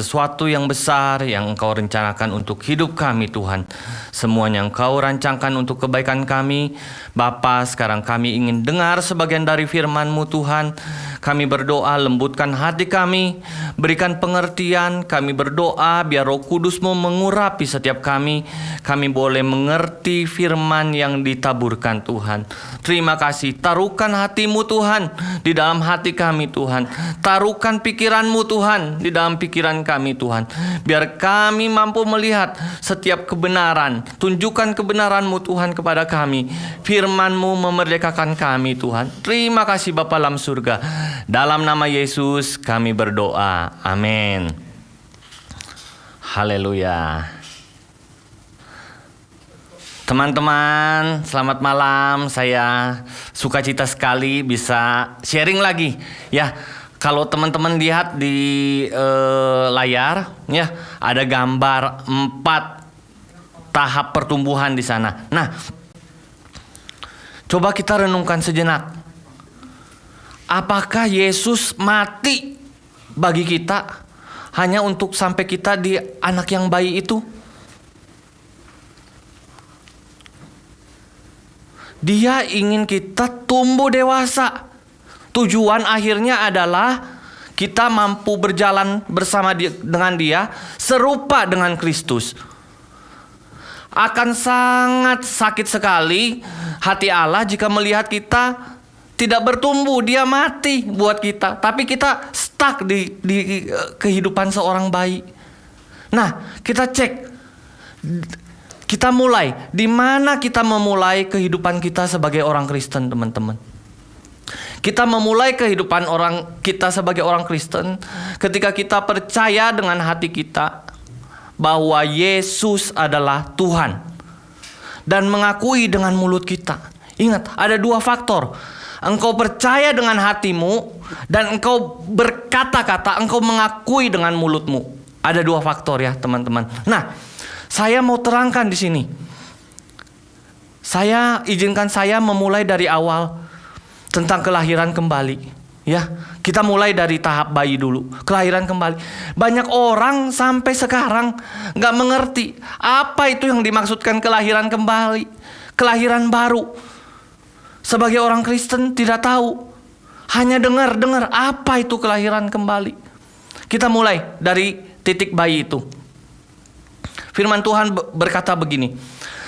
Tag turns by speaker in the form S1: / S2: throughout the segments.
S1: sesuatu yang besar yang Engkau rencanakan untuk hidup kami Tuhan. Semuanya Engkau rancangkan untuk kebaikan kami. Bapa, sekarang kami ingin dengar sebagian dari firman-Mu Tuhan. Kami berdoa lembutkan hati kami, berikan pengertian. Kami berdoa biar Roh Kudus-Mu mengurapi setiap kami. Kami boleh mengerti firman yang ditaburkan Tuhan. Terima kasih, taruhkan hati-Mu Tuhan di dalam hati kami Tuhan. Taruhkan pikiran-Mu Tuhan di dalam pikiran kami Tuhan. Biar kami mampu melihat setiap kebenaran. Tunjukkan kebenaran-Mu Tuhan kepada kami. Firman-Mu memerdekakan kami Tuhan. Terima kasih Bapa dalam surga. Dalam nama Yesus kami berdoa. Amin. Haleluya. Teman-teman, selamat malam. Saya sukacita sekali bisa sharing lagi. Ya, kalau teman-teman lihat di layar, ya ada gambar 4 tahap pertumbuhan di sana. Nah, coba kita renungkan sejenak. Apakah Yesus mati bagi kita hanya untuk sampai kita di anak yang bayi itu? Dia ingin kita tumbuh dewasa. Tujuan akhirnya adalah kita mampu berjalan bersama dengan Dia, serupa dengan Kristus. Akan sangat sakit sekali hati Allah jika melihat kita tidak bertumbuh. Dia mati buat kita, tapi kita stuck di kehidupan seorang bayi. Nah, kita cek, kita mulai di mana kita memulai kehidupan kita sebagai orang Kristen, teman-teman. Kita memulai kehidupan kita sebagai orang Kristen ketika kita percaya dengan hati kita bahwa Yesus adalah Tuhan dan mengakui dengan mulut kita. Ingat, ada 2 faktor. Engkau percaya dengan hatimu dan engkau berkata-kata, engkau mengakui dengan mulutmu. Ada 2 faktor ya, teman-teman. Nah, saya mau terangkan di sini. Izinkan saya memulai dari awal tentang kelahiran kembali. Ya, kita mulai dari tahap bayi dulu, kelahiran kembali. Banyak orang sampai sekarang nggak mengerti apa itu yang dimaksudkan kelahiran kembali, kelahiran baru. Sebagai orang Kristen tidak tahu, hanya dengar apa itu kelahiran kembali. Kita mulai dari titik bayi itu. Firman Tuhan berkata begini,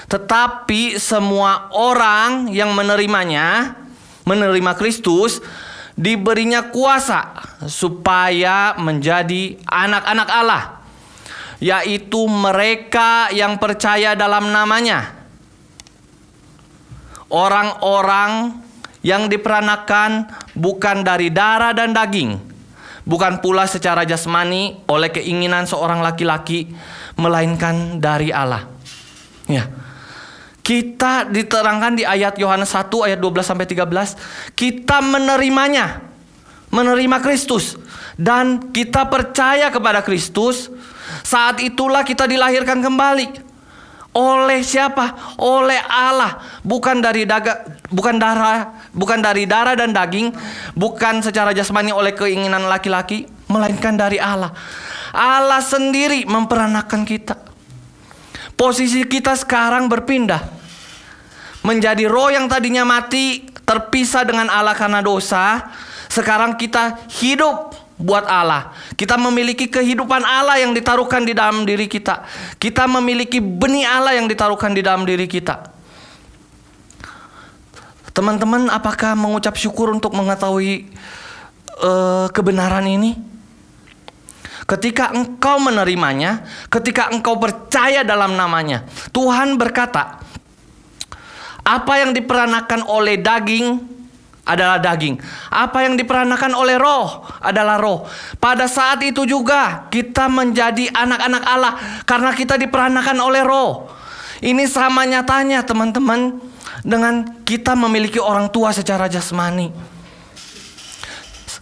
S1: tetapi semua orang yang menerima Kristus diberinya kuasa supaya menjadi anak-anak Allah, yaitu mereka yang percaya dalam namanya. Orang-orang yang diperanakan bukan dari darah dan daging, bukan pula secara jasmani oleh keinginan seorang laki-laki, melainkan dari Allah. Ya. Kita diterangkan di ayat Yohanes 1 ayat 12-13, kita menerima Kristus dan kita percaya kepada Kristus. Saat itulah kita dilahirkan kembali. Oleh siapa? Oleh Allah, bukan dari darah dan daging, bukan secara jasmani oleh keinginan laki-laki, melainkan dari Allah. Allah sendiri memperanakan kita. Posisi kita sekarang berpindah menjadi roh yang tadinya mati, terpisah dengan Allah karena dosa. Sekarang kita hidup buat Allah. Kita memiliki kehidupan Allah yang ditaruhkan di dalam diri kita. Kita memiliki benih Allah yang ditaruhkan di dalam diri kita. Teman-teman, apakah mengucap syukur untuk mengetahui kebenaran ini? Ketika engkau menerimanya, ketika engkau percaya dalam namanya, Tuhan berkata, apa yang diperanakan oleh daging adalah daging, apa yang diperanakan oleh roh adalah roh. Pada saat itu juga kita menjadi anak-anak Allah karena kita diperanakan oleh roh. Ini sama nyatanya, teman-teman, dengan kita memiliki orang tua secara jasmani.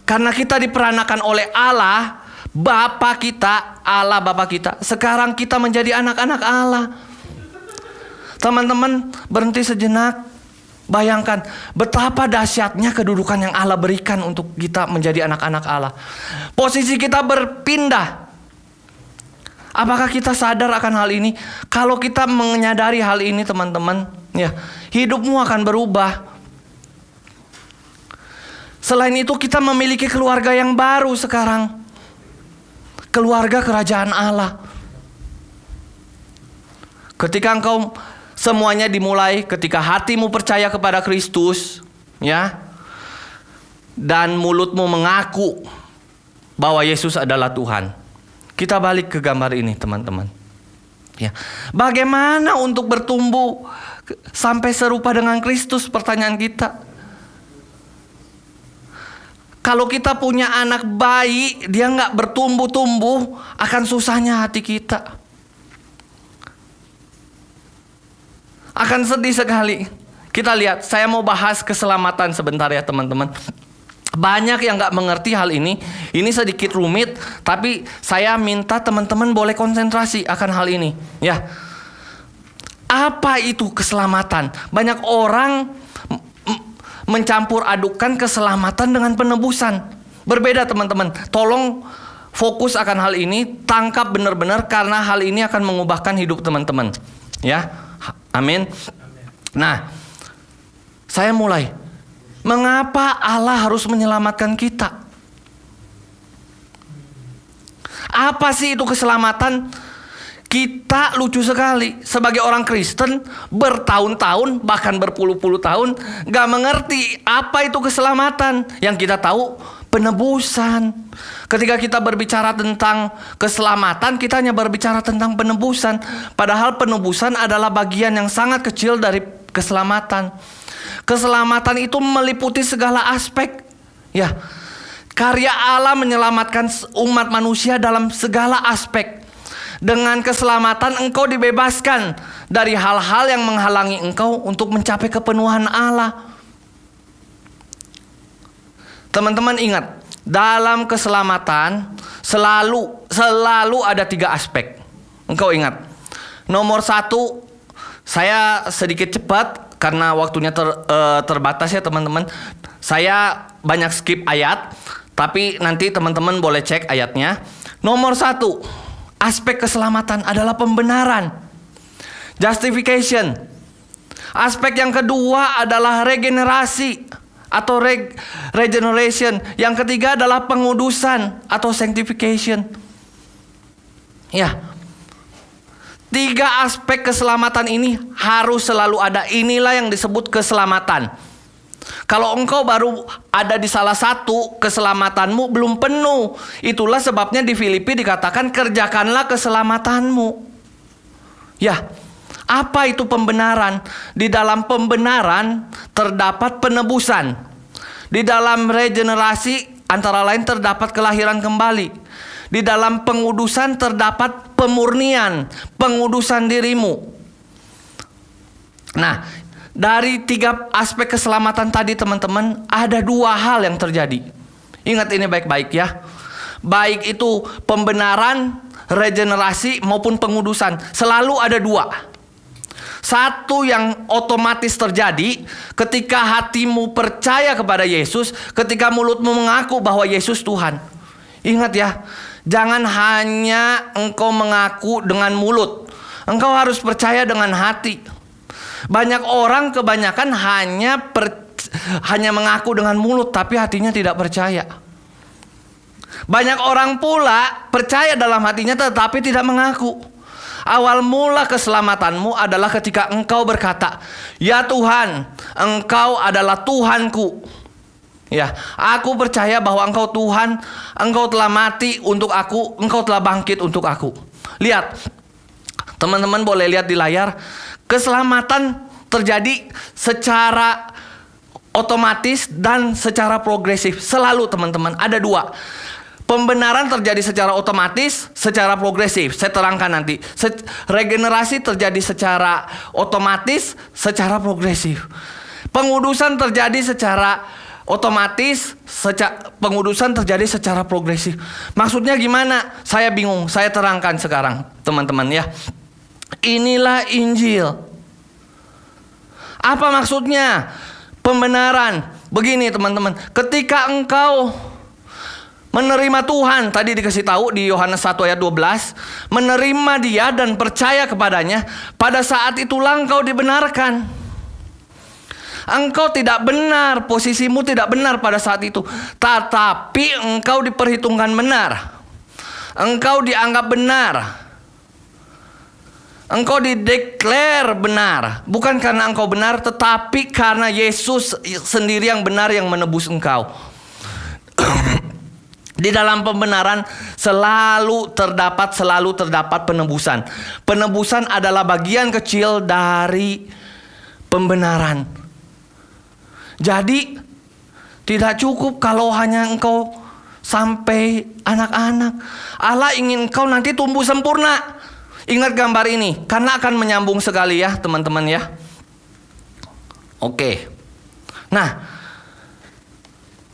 S1: Karena kita diperanakan oleh Allah Bapa kita, Allah Bapa kita. Sekarang kita menjadi anak-anak Allah. Teman-teman, berhenti sejenak. Bayangkan betapa dahsyatnya kedudukan yang Allah berikan untuk kita menjadi anak-anak Allah. Posisi kita berpindah Apakah kita sadar akan hal ini? Kalau kita menyadari hal ini teman-teman, ya, hidupmu akan berubah. Selain itu kita memiliki keluarga yang baru sekarang. Keluarga kerajaan Allah. Ketika engkau semuanya dimulai ketika hatimu percaya kepada Kristus, ya, dan mulutmu mengaku bahwa Yesus adalah Tuhan. Kita balik ke gambar ini, teman-teman. Ya, bagaimana untuk bertumbuh sampai serupa dengan Kristus? Pertanyaan kita. Kalau kita punya anak bayi, dia nggak bertumbuh-tumbuh, akan susahnya hati kita. Akan sedih sekali. Kita lihat, saya mau bahas keselamatan sebentar ya teman-teman. Banyak yang gak mengerti hal ini. Ini sedikit rumit, tapi saya minta teman-teman boleh konsentrasi akan hal ini. Ya, apa itu keselamatan? Banyak orang mencampur adukan keselamatan dengan penebusan. Berbeda teman-teman. Tolong fokus akan hal ini, tangkap benar-benar karena hal ini akan mengubahkan hidup teman-teman. Ya. Amin. Nah, saya mulai. Mengapa Allah harus menyelamatkan kita? Apa sih itu keselamatan? Kita lucu sekali. Sebagai orang Kristen, bertahun-tahun, bahkan berpuluh-puluh tahun, gak mengerti apa itu keselamatan. Yang kita tahu, penebusan. Ketika kita berbicara tentang keselamatan, kita hanya berbicara tentang penebusan. Padahal penebusan adalah bagian yang sangat kecil dari keselamatan. Keselamatan itu meliputi segala aspek. Ya, karya Allah menyelamatkan umat manusia dalam segala aspek. Dengan keselamatan engkau dibebaskan dari hal-hal yang menghalangi engkau untuk mencapai kepenuhan Allah. Teman-teman ingat, dalam keselamatan selalu ada 3 aspek. Engkau ingat. Nomor 1, saya sedikit cepat karena waktunya terbatas ya teman-teman. Saya banyak skip ayat, tapi nanti teman-teman boleh cek ayatnya. Nomor 1, aspek keselamatan adalah pembenaran. Justification. Aspek yang kedua adalah regenerasi atau regeneration. Yang ketiga adalah pengudusan atau sanctification. Ya, 3 aspek keselamatan ini harus selalu ada. Inilah yang disebut keselamatan. Kalau engkau baru ada di salah satu, keselamatanmu belum penuh. Itulah sebabnya di Filipi dikatakan kerjakanlah keselamatanmu. Ya, apa itu pembenaran? Di dalam pembenaran terdapat penebusan. Di dalam regenerasi antara lain terdapat kelahiran kembali. Di dalam pengudusan terdapat pemurnian, pengudusan dirimu. Nah, dari 3 aspek keselamatan tadi teman-teman, ada 2 hal yang terjadi. Ingat ini baik-baik ya. Baik itu pembenaran, regenerasi maupun pengudusan. Selalu ada 2. Satu yang otomatis terjadi ketika hatimu percaya kepada Yesus, ketika mulutmu mengaku bahwa Yesus Tuhan. Ingat ya, jangan hanya engkau mengaku dengan mulut. Engkau harus percaya dengan hati. Banyak orang kebanyakan hanya mengaku dengan mulut, tapi hatinya tidak percaya. Banyak orang pula percaya dalam hatinya tetapi tidak mengaku. Awal mula keselamatanmu adalah ketika engkau berkata, "Ya Tuhan, Engkau adalah Tuhanku. Ya, aku percaya bahwa Engkau Tuhan, Engkau telah mati untuk aku, Engkau telah bangkit untuk aku." Lihat, teman-teman boleh lihat di layar, keselamatan terjadi secara otomatis dan secara progresif. Selalu teman-teman, ada 2. Pembenaran terjadi secara otomatis, secara progresif. Saya terangkan nanti. Regenerasi terjadi secara otomatis, secara progresif. Pengudusan terjadi secara otomatis, pengudusan terjadi secara progresif. Maksudnya gimana? Saya bingung. Saya terangkan sekarang, teman-teman ya. Inilah Injil. Apa maksudnya? Pembenaran. Begini teman-teman, ketika engkau Menerima Tuhan, tadi dikasih tahu di Yohanes 1 ayat 12, menerima Dia dan percaya kepadanya, pada saat itulah engkau dibenarkan. Engkau tidak benar, posisimu tidak benar pada saat itu, tetapi engkau diperhitungkan benar. Engkau dianggap benar. Engkau dideklar benar, bukan karena engkau benar, tetapi karena Yesus sendiri yang benar yang menebus engkau. Di dalam pembenaran selalu terdapat penebusan. Penebusan adalah bagian kecil dari pembenaran. Jadi tidak cukup kalau hanya engkau sampai anak-anak. Allah ingin engkau nanti tumbuh sempurna. Ingat gambar ini, karena akan menyambung sekali ya teman-teman ya. Oke. Nah,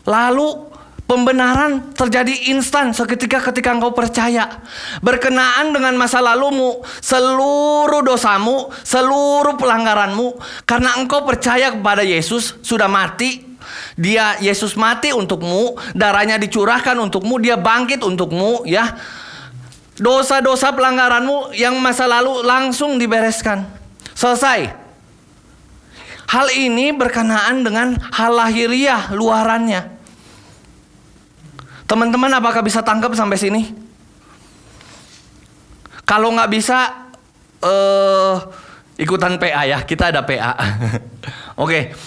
S1: lalu pembenaran terjadi instan seketika ketika engkau percaya. Berkenaan dengan masa lalumu, seluruh dosamu, seluruh pelanggaranmu, karena engkau percaya kepada Yesus sudah mati. Yesus mati untukmu, darahnya dicurahkan untukmu, Dia bangkit untukmu ya. Dosa-dosa pelanggaranmu yang masa lalu langsung dibereskan. Selesai. Hal ini berkenaan dengan hal lahiriah luarannya. Teman-teman, apakah bisa tangkap sampai sini? Kalau nggak bisa, ikutan PA ya. Kita ada PA. Oke.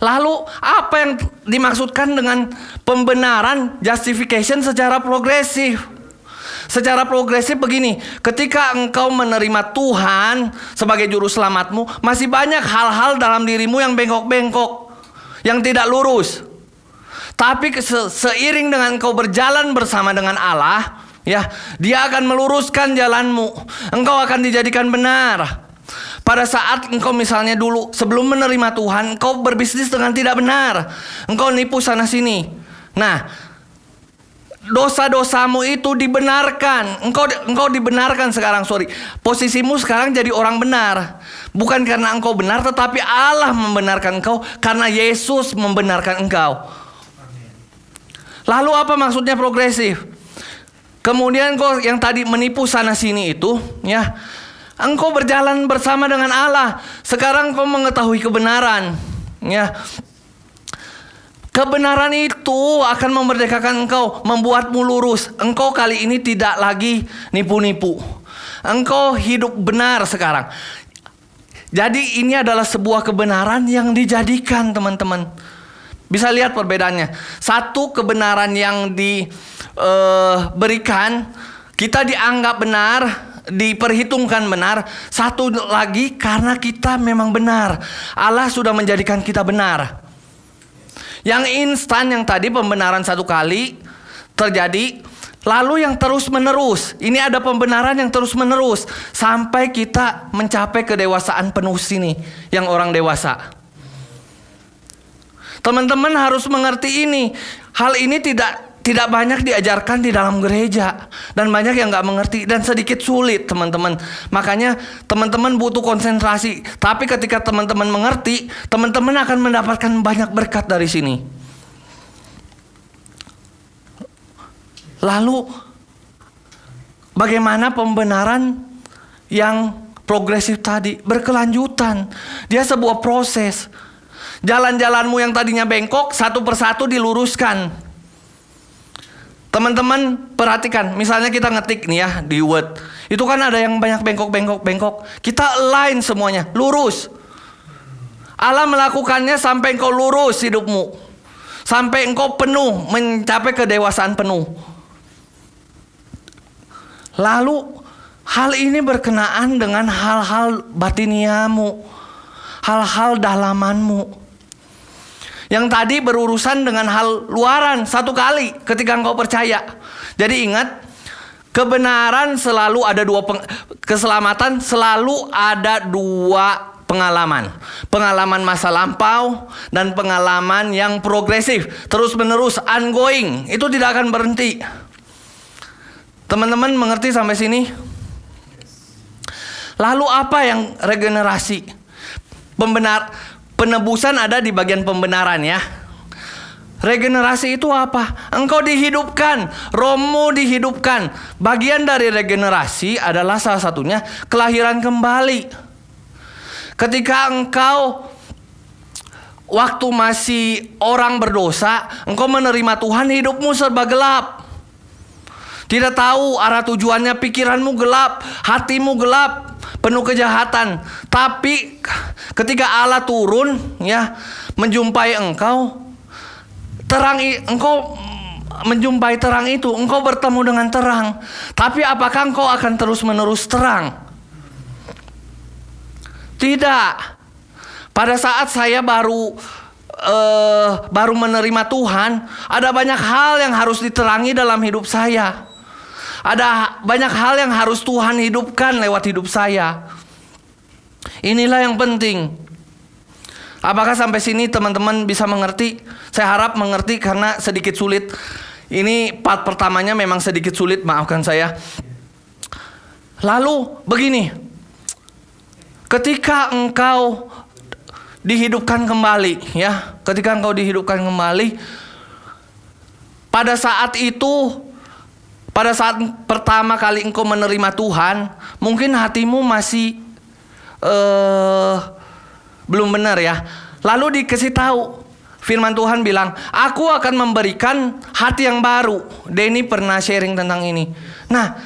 S1: Lalu apa yang dimaksudkan dengan pembenaran justification secara progresif? Secara progresif begini, ketika engkau menerima Tuhan sebagai juru selamatmu, masih banyak hal-hal dalam dirimu yang bengkok-bengkok, yang tidak lurus. Tapi seiring dengan engkau berjalan bersama dengan Allah, ya, Dia akan meluruskan jalanmu. Engkau akan dijadikan benar. Pada saat engkau misalnya dulu sebelum menerima Tuhan, engkau berbisnis dengan tidak benar. Engkau nipu sana sini. Nah, dosa-dosamu itu dibenarkan. Engkau dibenarkan sekarang, posisimu sekarang jadi orang benar. Bukan karena engkau benar, tetapi Allah membenarkan engkau karena Yesus membenarkan engkau. Lalu apa maksudnya progresif? Kemudian engkau yang tadi menipu sana sini itu, ya, engkau berjalan bersama dengan Allah. Sekarang engkau mengetahui kebenaran, ya. Kebenaran itu akan memerdekakan engkau, membuatmu lurus. Engkau kali ini tidak lagi nipu-nipu. Engkau hidup benar sekarang. Jadi ini adalah sebuah kebenaran yang dijadikan, teman-teman. Bisa lihat perbedaannya. Satu, kebenaran yang diberikan, kita dianggap benar, diperhitungkan benar. Satu lagi, karena kita memang benar, Allah sudah menjadikan kita benar. Yang instan yang tadi pembenaran satu kali terjadi, lalu yang terus menerus. Ini ada pembenaran yang terus menerus sampai kita mencapai kedewasaan penuh sini, yang orang dewasa. Teman-teman harus mengerti ini. Hal ini tidak banyak diajarkan di dalam gereja, dan banyak yang nggak mengerti, dan sedikit sulit, teman-teman. Makanya teman-teman butuh konsentrasi. Tapi ketika teman-teman mengerti, teman-teman akan mendapatkan banyak berkat dari sini. Lalu bagaimana pembenaran yang progresif tadi? Berkelanjutan. Dia sebuah proses. Jalan-jalanmu yang tadinya bengkok, satu persatu diluruskan. Teman-teman perhatikan, misalnya kita ngetik nih ya di Word. Itu kan ada yang banyak bengkok. Kita align semuanya, lurus. Allah melakukannya sampai engkau lurus hidupmu. Sampai engkau penuh, mencapai kedewasaan penuh. Lalu hal ini berkenaan dengan hal-hal batiniamu, hal-hal dalamanmu. Yang tadi berurusan dengan hal luaran satu kali ketika engkau percaya. Jadi ingat, kebenaran selalu ada keselamatan selalu ada dua pengalaman. Pengalaman masa lampau dan pengalaman yang progresif, terus menerus, ongoing. Itu tidak akan berhenti. Teman-teman mengerti sampai sini? Lalu apa yang regenerasi? Penebusan ada di bagian pembenaran ya. Regenerasi itu apa? Engkau dihidupkan, rohmu dihidupkan. Bagian dari regenerasi adalah salah satunya kelahiran kembali. Ketika engkau waktu masih orang berdosa, engkau menerima Tuhan, hidupmu serba gelap. Tidak tahu arah tujuannya, pikiranmu gelap, hatimu gelap, penuh kejahatan. Tapi ketika Allah turun ya, menjumpai engkau, engkau menjumpai terang itu, engkau bertemu dengan terang. Tapi apakah engkau akan terus-menerus terang? Tidak. Pada saat saya baru menerima Tuhan, ada banyak hal yang harus diterangi dalam hidup saya. Ada banyak hal yang harus Tuhan hidupkan lewat hidup saya. Inilah yang penting. Apakah sampai sini teman-teman bisa mengerti? Saya harap mengerti karena sedikit sulit. Ini part pertamanya memang sedikit sulit, maafkan saya. Lalu begini. Ketika engkau dihidupkan kembali, ya. Ketika engkau dihidupkan kembali, pada saat itu, pada saat pertama kali engkau menerima Tuhan, mungkin hatimu masih belum benar ya. Lalu dikasih tahu, firman Tuhan bilang, aku akan memberikan hati yang baru. Denny pernah sharing tentang ini. Nah,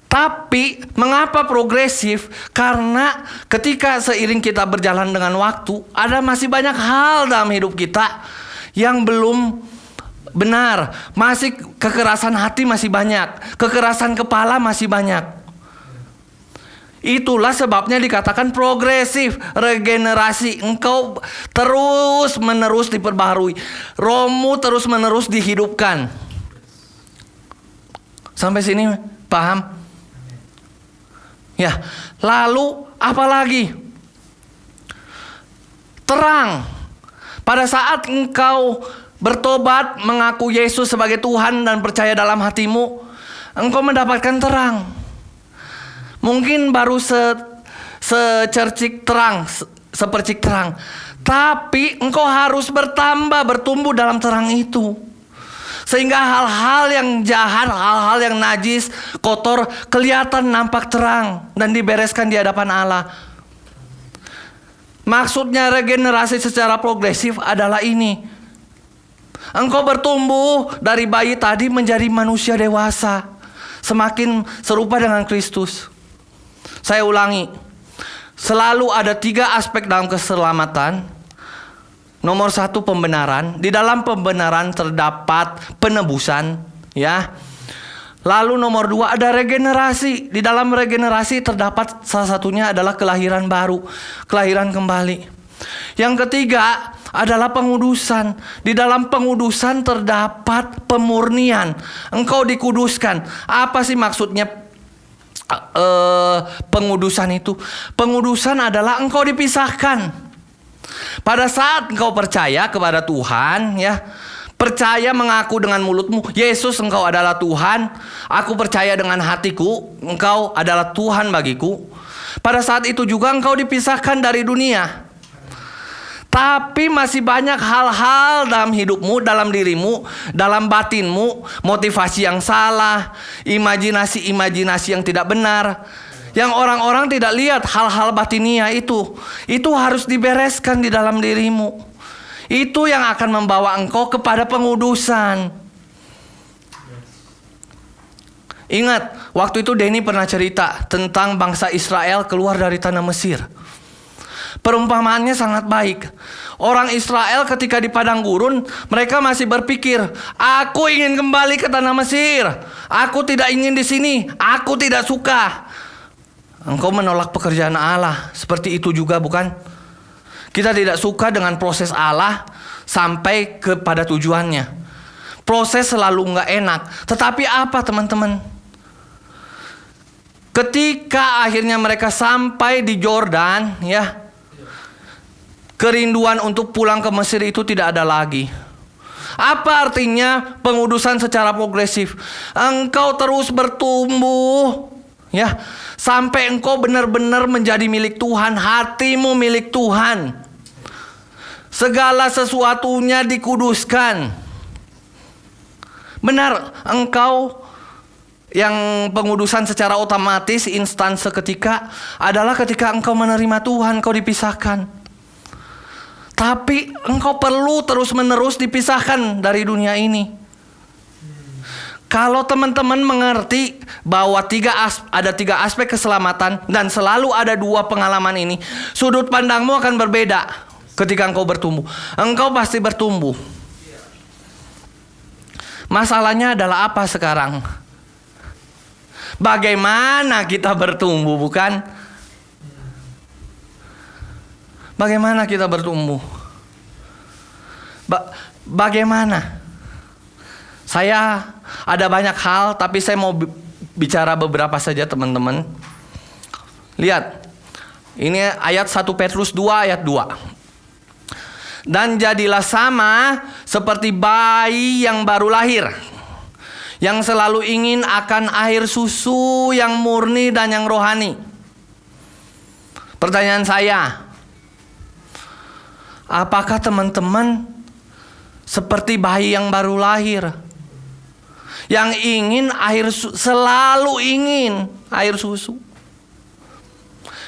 S1: tapi mengapa progresif? Karena ketika seiring kita berjalan dengan waktu, ada masih banyak hal dalam hidup kita yang belum benar. Masih kekerasan hati masih banyak, kekerasan kepala masih banyak. Itulah sebabnya dikatakan progresif, regenerasi. Engkau terus menerus diperbaharui, rohmu terus menerus dihidupkan. Sampai sini paham? Ya, lalu apa lagi? Terang. Pada saat engkau bertobat, mengaku Yesus sebagai Tuhan dan percaya dalam hatimu, engkau mendapatkan terang. Mungkin baru secercik terang, sepercik terang, tapi engkau harus bertambah, bertumbuh dalam terang itu. Sehingga hal-hal yang jahat, hal-hal yang najis, kotor, kelihatan nampak terang dan dibereskan di hadapan Allah. Maksudnya regenerasi secara progresif adalah ini. Engkau bertumbuh dari bayi tadi menjadi manusia dewasa, semakin serupa dengan Kristus. Saya ulangi, selalu ada 3 aspek dalam keselamatan. Nomor 1, pembenaran. Di dalam pembenaran terdapat penebusan, ya. Lalu nomor 2 ada regenerasi. Di dalam regenerasi terdapat salah satunya adalah kelahiran baru, kelahiran kembali. Yang ketiga adalah pengudusan. Di dalam pengudusan terdapat pemurnian. Engkau dikuduskan. Apa sih maksudnya pengudusan itu? Pengudusan adalah engkau dipisahkan. Pada saat engkau percaya kepada Tuhan, ya, percaya mengaku dengan mulutmu, Yesus engkau adalah Tuhan, aku percaya dengan hatiku, engkau adalah Tuhan bagiku. Pada saat itu juga engkau dipisahkan dari dunia. Tapi masih banyak hal-hal dalam hidupmu, dalam dirimu, dalam batinmu, motivasi yang salah, imajinasi-imajinasi yang tidak benar, yang orang-orang tidak lihat hal-hal batinia itu harus dibereskan di dalam dirimu. Itu yang akan membawa engkau kepada pengudusan. Ingat, waktu itu Denny pernah cerita tentang bangsa Israel keluar dari tanah Mesir. Perumpamaannya sangat baik. Orang Israel ketika di padang gurun, mereka masih berpikir, aku ingin kembali ke tanah Mesir. Aku tidak ingin di sini. Aku tidak suka. Engkau menolak pekerjaan Allah. Seperti itu juga bukan? Kita tidak suka dengan proses Allah sampai kepada tujuannya. Proses selalu nggak enak. Tetapi apa teman-teman? Ketika akhirnya mereka sampai di Yordan, ya, kerinduan untuk pulang ke Mesir itu tidak ada lagi. Apa artinya pengudusan secara progresif? Engkau terus bertumbuh, ya, sampai engkau benar-benar menjadi milik Tuhan, hatimu milik Tuhan. Segala sesuatunya dikuduskan. Benar, engkau yang pengudusan secara otomatis instan seketika adalah ketika engkau menerima Tuhan, engkau dipisahkan. Tapi engkau perlu terus-menerus dipisahkan dari dunia ini. Kalau teman-teman mengerti bahwa ada tiga aspek keselamatan dan selalu ada dua pengalaman ini, sudut pandangmu akan berbeda ketika engkau bertumbuh. Engkau pasti bertumbuh. Masalahnya adalah apa sekarang? Bagaimana kita bertumbuh, bukan? Bagaimana kita bertumbuh? Bagaimana? Saya ada banyak hal, tapi saya mau bicara beberapa saja, teman-teman. Lihat, ini ayat 1 Petrus 2 ayat 2. Dan jadilah sama seperti bayi yang baru lahir, yang selalu ingin akan air susu yang murni dan yang rohani. Pertanyaan saya, apakah teman-teman seperti bayi yang baru lahir, yang ingin selalu ingin air susu?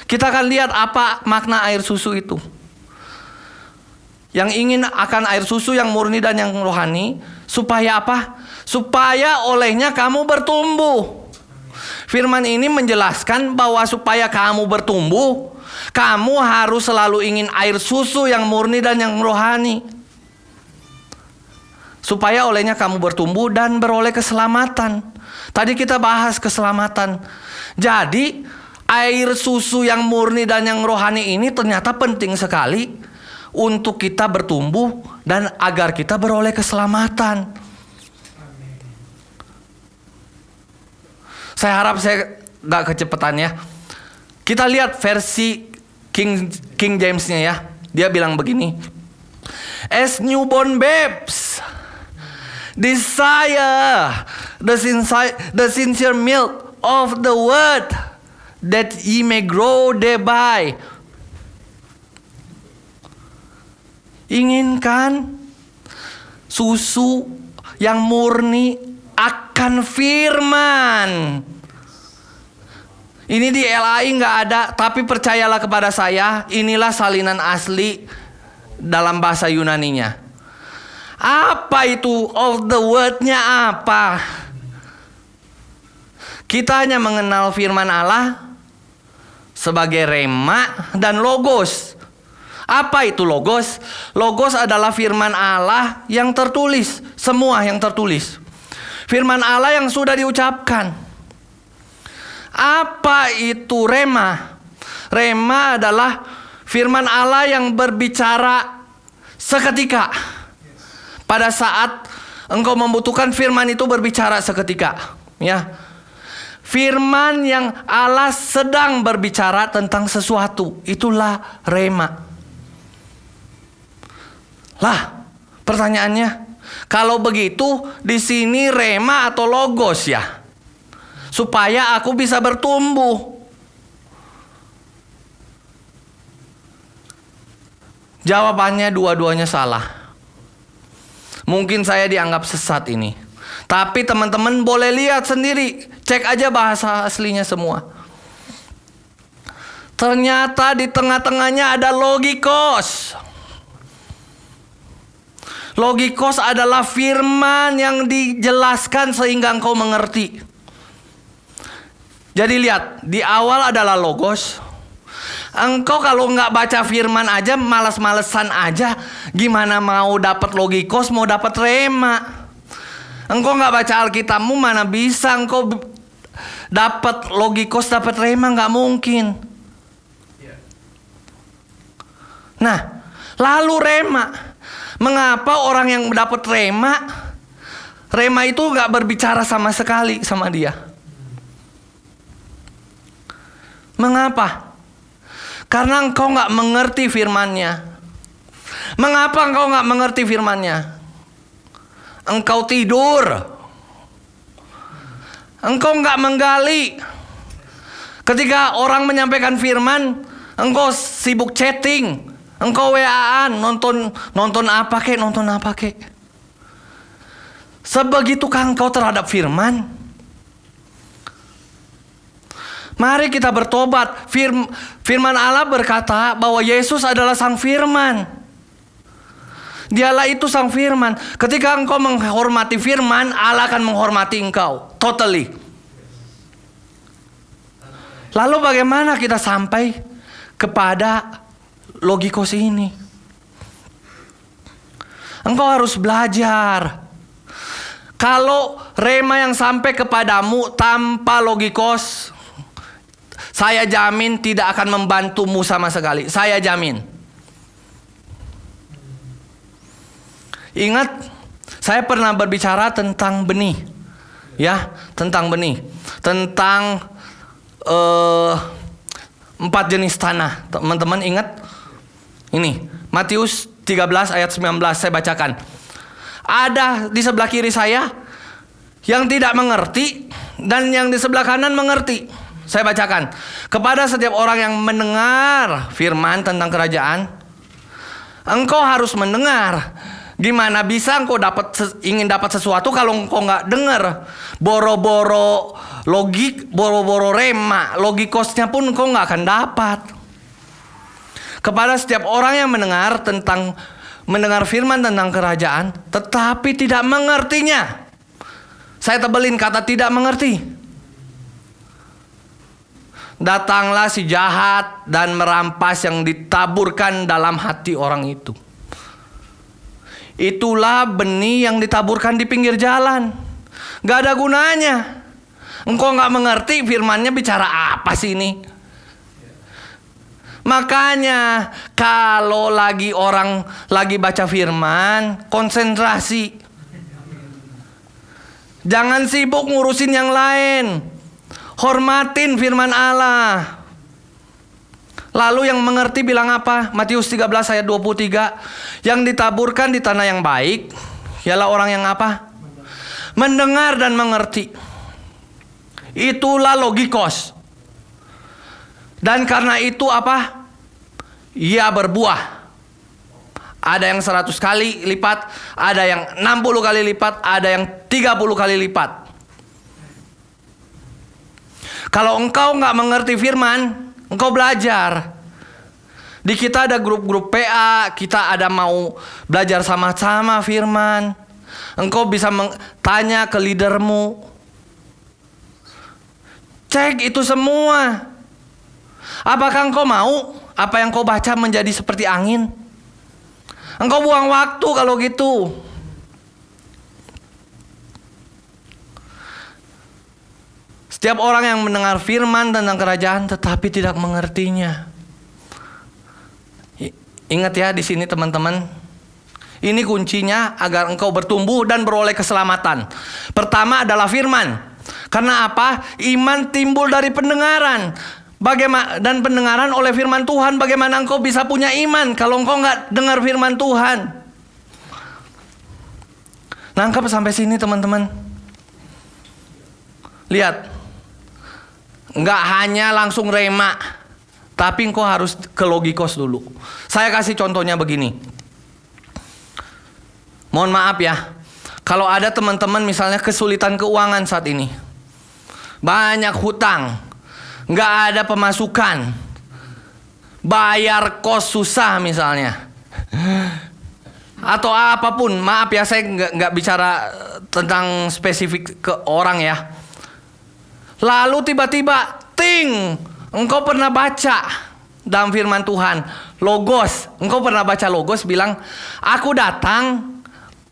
S1: Kita akan lihat apa makna air susu itu. Yang ingin akan air susu yang murni dan yang rohani, supaya apa? Supaya olehnya kamu bertumbuh. Firman ini menjelaskan bahwa supaya kamu bertumbuh, kamu harus selalu ingin air susu yang murni dan yang rohani. Supaya olehnya kamu bertumbuh dan beroleh keselamatan. Tadi kita bahas keselamatan. Jadi air susu yang murni dan yang rohani ini ternyata penting sekali untuk kita bertumbuh dan agar kita beroleh keselamatan. Saya harap saya gak kecepatan ya. Kita lihat versi King James-nya ya. Dia bilang begini. As newborn babes, desire the sincere milk of the word, that ye may grow thereby. Inginkan susu yang murni akan firman. Ini di LAI nggak ada, tapi percayalah kepada saya, inilah salinan asli dalam bahasa Yunaninya. Apa itu of the word-nya apa? Kita hanya mengenal firman Allah sebagai rema dan logos. Apa itu logos? Logos adalah firman Allah yang tertulis, semua yang tertulis. Firman Allah yang sudah diucapkan. Apa itu rema? Rema adalah firman Allah yang berbicara seketika. Pada saat engkau membutuhkan, firman itu berbicara seketika. Ya. Firman yang Allah sedang berbicara tentang sesuatu, itulah rema. Lah, pertanyaannya, kalau begitu di sini rema atau logos ya? Supaya aku bisa bertumbuh. Jawabannya dua-duanya salah. Mungkin saya dianggap sesat ini. Tapi teman-teman boleh lihat sendiri, cek aja bahasa aslinya semua. Ternyata di tengah-tengahnya ada logikos. Logikos adalah firman yang dijelaskan sehingga engkau mengerti. Jadi lihat, di awal adalah logos. Engkau kalau nggak baca firman aja, malas-malesan aja, gimana mau dapat logikos, mau dapat rema? Engkau nggak baca Alkitabmu, mana bisa engkau dapat logikos, dapat rema? Nggak mungkin. Nah, lalu rema. Mengapa orang yang mendapat rema itu gak berbicara sama sekali sama dia? Mengapa? Karena engkau gak mengerti firman-Nya. Mengapa engkau gak mengerti firman-Nya? Engkau tidur. Engkau gak menggali. Ketika orang menyampaikan firman, engkau sibuk chatting. Engkau WA-an, nonton apa kek. Sebegitukah engkau terhadap firman? Mari kita bertobat. Firman Allah berkata bahwa Yesus adalah Sang Firman. Dialah itu Sang Firman. Ketika engkau menghormati firman, Allah akan menghormati engkau. Totally. Lalu bagaimana kita sampai kepada logikos ini? Engkau harus belajar. Kalau rema yang sampai kepadamu tanpa logikos, saya jamin tidak akan membantumu sama sekali. Saya jamin. Ingat, saya pernah berbicara tentang benih. Ya, tentang benih. Tentang 4 jenis tanah. Teman-teman ingat? Ini, Matius 13 ayat 19 saya bacakan. Ada di sebelah kiri saya yang tidak mengerti dan yang di sebelah kanan mengerti. Saya bacakan. Kepada setiap orang yang mendengar firman tentang kerajaan, engkau harus mendengar. Gimana bisa engkau ingin dapat sesuatu kalau engkau nggak dengar? Boro-boro logik, boro-boro rema, logikosnya pun engkau nggak akan dapat. Kepada setiap orang yang mendengar firman tentang kerajaan, tetapi tidak mengertinya. Saya tebelin kata tidak mengerti. Datanglah si jahat dan merampas yang ditaburkan dalam hati orang itu. Itulah benih yang ditaburkan di pinggir jalan. Gak ada gunanya. Engkau gak mengerti firmannya bicara apa sih ini. Makanya kalau orang lagi baca firman, konsentrasi. Jangan sibuk ngurusin yang lain. Hormatin firman Allah. Lalu yang mengerti bilang apa? Matius 13 ayat 23. Yang ditaburkan di tanah yang baik ialah orang yang apa? Mendengar dan mengerti. Itulah logikos. Dan karena itu apa? Ia berbuah. Ada yang 100 kali lipat, ada yang 60 kali lipat, ada yang 30 kali lipat. Kalau engkau gak mengerti firman, engkau belajar. Di kita ada grup-grup PA, kita ada mau belajar sama-sama firman. Engkau bisa tanya ke leadermu. Cek itu semua. Apakah engkau mau apa yang kau baca menjadi seperti angin? Engkau buang waktu kalau gitu. Setiap orang yang mendengar firman tentang kerajaan tetapi tidak mengertinya. Ingat ya di sini teman-teman. Ini kuncinya agar engkau bertumbuh dan beroleh keselamatan. Pertama adalah firman. Karena apa? Iman timbul dari pendengaran. Dan pendengaran oleh firman Tuhan. Bagaimana engkau bisa punya iman kalau engkau gak dengar firman Tuhan? Nangkep sampai sini teman-teman? Lihat. Gak hanya langsung rema, tapi engkau harus ke logikos dulu. Saya kasih contohnya begini. Mohon maaf ya, kalau ada teman-teman misalnya kesulitan keuangan saat ini, banyak hutang, gak ada pemasukan, bayar kos susah misalnya, atau apapun. Maaf ya, saya gak bicara tentang spesifik ke orang ya. Lalu tiba-tiba engkau pernah baca dalam firman Tuhan Logos. Engkau pernah baca Logos bilang, aku datang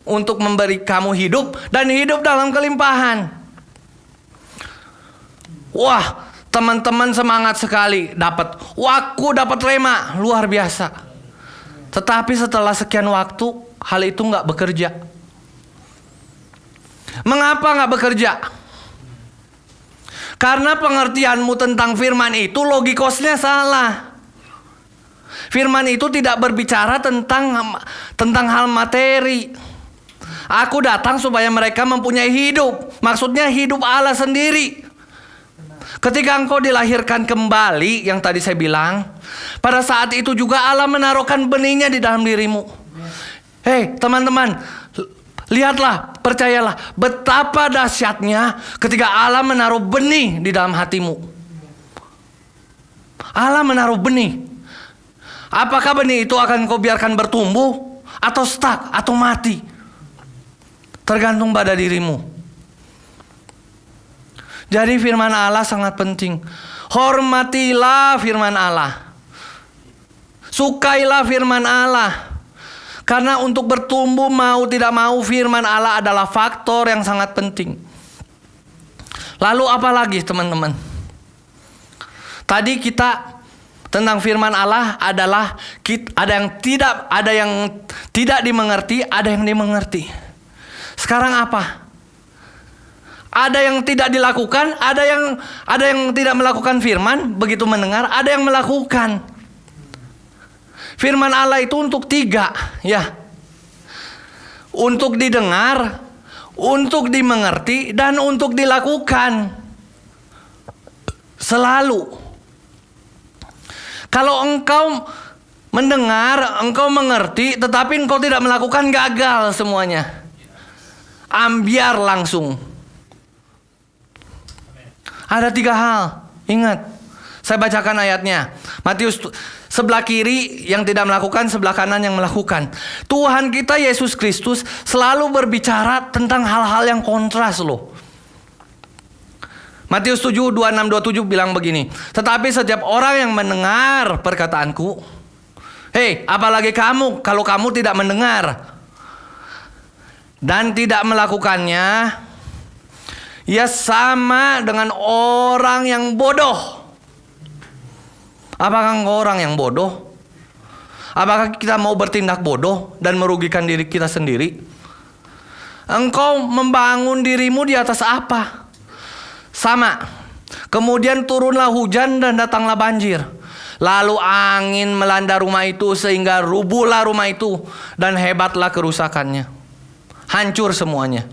S1: untuk memberi kamu hidup dan hidup dalam kelimpahan. Wah, teman-teman semangat sekali dapat. Aku dapat rema, luar biasa. Tetapi setelah sekian waktu hal itu gak bekerja. Mengapa gak bekerja? Karena pengertianmu tentang firman itu logikosnya salah. Firman itu tidak berbicara tentang hal materi. Aku datang supaya mereka mempunyai hidup. Maksudnya hidup Allah sendiri. Ketika engkau dilahirkan kembali, yang tadi saya bilang, pada saat itu juga Allah menaruhkan benihnya di dalam dirimu. Hei teman-teman, Lihatlah, percayalah betapa dahsyatnya ketika Allah menaruh benih di dalam hatimu. Allah menaruh benih. Apakah benih itu akan kau biarkan bertumbuh atau stuck atau mati? Tergantung pada dirimu. Jadi firman Allah sangat penting. Hormatilah firman Allah. Sukailah firman Allah. Karena untuk bertumbuh mau tidak mau firman Allah adalah faktor yang sangat penting. Lalu apa lagi teman-teman? Tadi kita tentang firman Allah adalah ada yang tidak dimengerti, ada yang dimengerti. Sekarang apa? Ada yang tidak dilakukan, ada yang tidak melakukan firman, begitu mendengar, ada yang melakukan. Firman Allah itu untuk 3, ya. Untuk didengar, untuk dimengerti, dan untuk dilakukan. Selalu. Kalau engkau mendengar, engkau mengerti, tetapi engkau tidak melakukan, gagal semuanya. Ambiar langsung. Ada 3 hal. Ingat, saya bacakan ayatnya. Matius sebelah kiri yang tidak melakukan, sebelah kanan yang melakukan. Tuhan kita Yesus Kristus selalu berbicara tentang hal-hal yang kontras loh. Matius 7, 26, 27 bilang begini. Tetapi setiap orang yang mendengar perkataanku. Apalagi kamu kalau kamu tidak mendengar dan tidak melakukannya, ia sama dengan orang yang bodoh. Apakah engkau orang yang bodoh? Apakah kita mau bertindak bodoh dan merugikan diri kita sendiri? Engkau membangun dirimu di atas apa? Sama. Kemudian turunlah hujan dan datanglah banjir. Lalu angin melanda rumah itu sehingga rubuhlah rumah itu dan hebatlah kerusakannya. Hancur semuanya.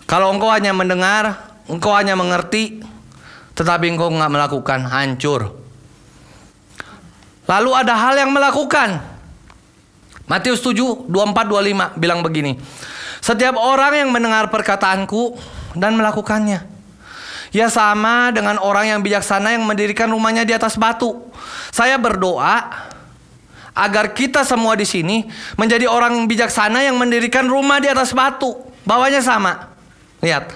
S1: Kalau engkau hanya mendengar, engkau hanya mengerti, tetapi engkau nggak melakukan, hancur. Lalu ada hal yang melakukan. Matius 7, 24, 25 bilang begini. Setiap orang yang mendengar perkataanku dan melakukannya, ia sama dengan orang yang bijaksana yang mendirikan rumahnya di atas batu. Saya berdoa agar kita semua di sini menjadi orang yang bijaksana yang mendirikan rumah di atas batu. Bawahnya sama. Lihat,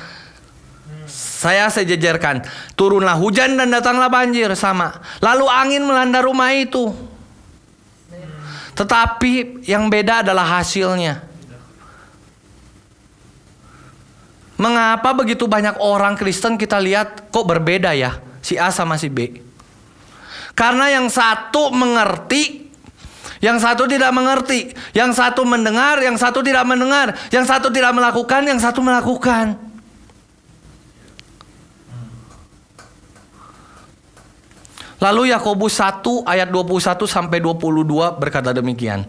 S1: saya sejajarkan. Turunlah hujan dan datanglah banjir, sama. Lalu angin melanda rumah itu. Tetapi yang beda adalah hasilnya. Mengapa begitu banyak orang Kristen kita lihat kok berbeda ya, si A sama si B? Karena yang satu mengerti, yang satu tidak mengerti. Yang satu mendengar, yang satu tidak mendengar. Yang satu tidak melakukan, yang satu melakukan. Lalu Yakobus 1 ayat 21 sampai 22 berkata demikian.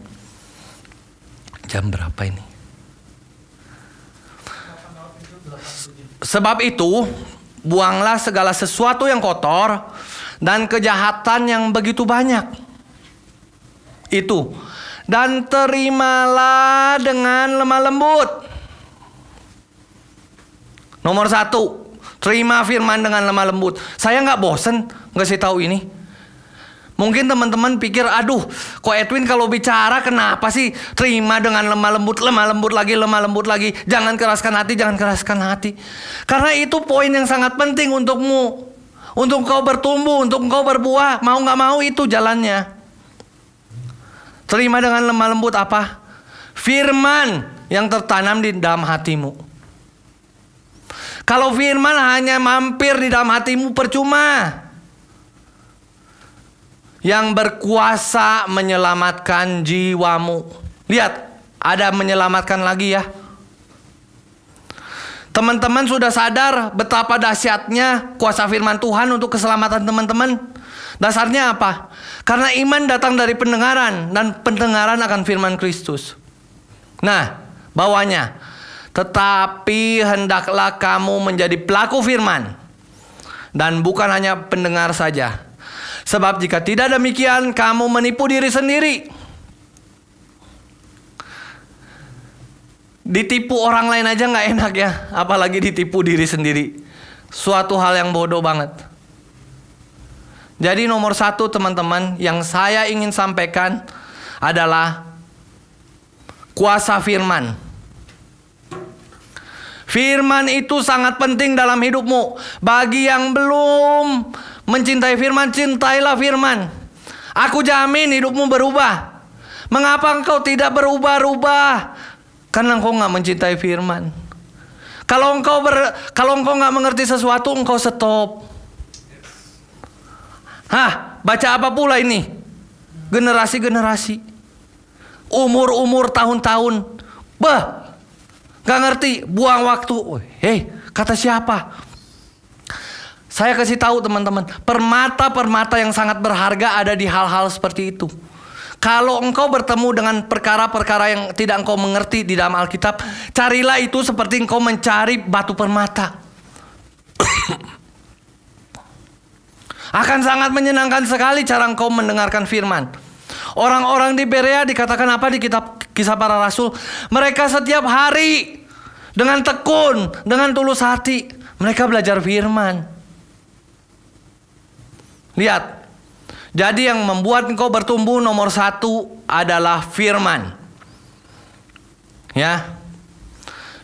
S1: Jam berapa ini? Sebab itu, buanglah segala sesuatu yang kotor dan kejahatan yang begitu banyak. Itu. Dan terimalah dengan lemah lembut. Nomor 1, terima firman dengan lemah lembut. Saya gak bosen ngasih tahu ini. Mungkin teman-teman pikir, aduh, kok Edwin kalau bicara kenapa sih terima dengan lemah lembut lagi. Jangan keraskan hati, jangan keraskan hati. Karena itu poin yang sangat penting untukmu. Untuk kau bertumbuh, untuk kau berbuah. Mau gak mau itu jalannya. Terima dengan lemah lembut apa? Firman yang tertanam di dalam hatimu. Kalau firman hanya mampir di dalam hatimu percuma. Yang berkuasa menyelamatkan jiwamu. Lihat, ada menyelamatkan lagi ya. Teman-teman sudah sadar betapa dahsyatnya kuasa firman Tuhan untuk keselamatan teman-teman? Dasarnya apa? Karena iman datang dari pendengaran, dan pendengaran akan firman Kristus. Nah, bawahnya, tetapi hendaklah kamu menjadi pelaku firman, dan bukan hanya pendengar saja. Sebab jika tidak demikian, kamu menipu diri sendiri. Ditipu orang lain aja nggak enak ya, apalagi ditipu diri sendiri. Suatu hal yang bodoh banget. Jadi nomor satu teman-teman yang saya ingin sampaikan adalah kuasa firman. Firman itu sangat penting dalam hidupmu. Bagi yang belum mencintai firman, cintailah firman. Aku jamin hidupmu berubah. Mengapa engkau tidak berubah-ubah? Karena engkau nggak mencintai firman. Kalau engkau nggak mengerti sesuatu, engkau stop. Baca apa pula ini? Generasi-generasi, umur-umur tahun-tahun, gak ngerti, buang waktu. Kata siapa? Saya kasih tahu teman-teman, permata-permata yang sangat berharga ada di hal-hal seperti itu. Kalau engkau bertemu dengan perkara-perkara yang tidak engkau mengerti di dalam Alkitab, carilah itu seperti engkau mencari batu permata. Akan sangat menyenangkan sekali cara engkau mendengarkan firman. Orang-orang di Berea dikatakan apa di kitab Kisah Para Rasul? Mereka setiap hari dengan tekun, dengan tulus hati, mereka belajar firman. Lihat. Jadi yang membuat engkau bertumbuh nomor satu adalah firman. Ya.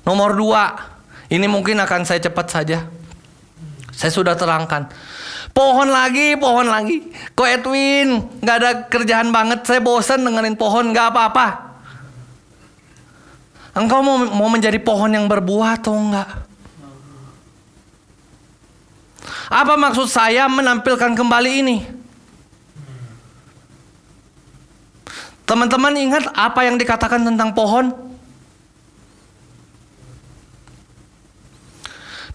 S1: Nomor dua, ini mungkin akan saya cepat saja. Saya sudah terangkan. Pohon lagi. Ko Edwin, gak ada kerjaan banget. Saya bosan dengerin pohon, gak apa-apa. Engkau mau menjadi pohon yang berbuah atau enggak? Apa maksud saya menampilkan kembali ini? Teman-teman ingat apa yang dikatakan tentang pohon?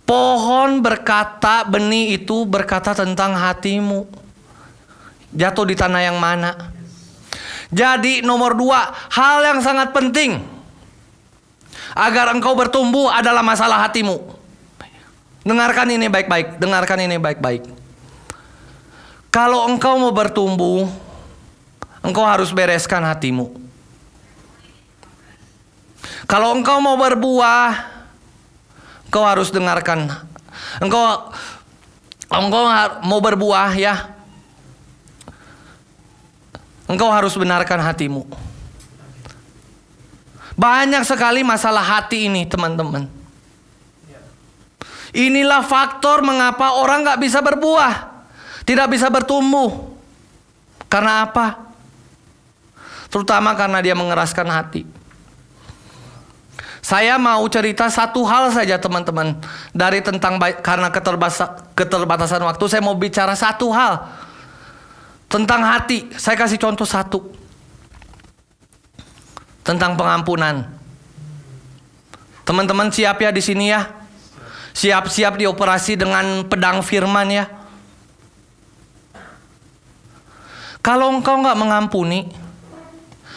S1: Pohon berkata, benih itu berkata tentang hatimu. Jatuh di tanah yang mana? Jadi nomor dua, hal yang sangat penting agar engkau bertumbuh adalah masalah hatimu. Dengarkan ini baik-baik. Kalau engkau mau bertumbuh, engkau harus bereskan hatimu. Kalau engkau mau berbuah, engkau harus dengarkan. Engkau mau berbuah ya. Engkau harus benarkan hatimu. Banyak sekali masalah hati ini teman-teman. Inilah faktor mengapa orang gak bisa berbuah, tidak bisa bertumbuh. Karena apa? Terutama karena dia mengeraskan hati. Saya mau cerita satu hal saja teman-teman. Dari tentang karena keterbatasan waktu, saya mau bicara satu hal. Tentang hati. Saya kasih contoh satu. Tentang pengampunan. Teman-teman siap ya di sini ya. Siap-siap dioperasi dengan pedang firman ya. Kalau engkau gak mengampuni,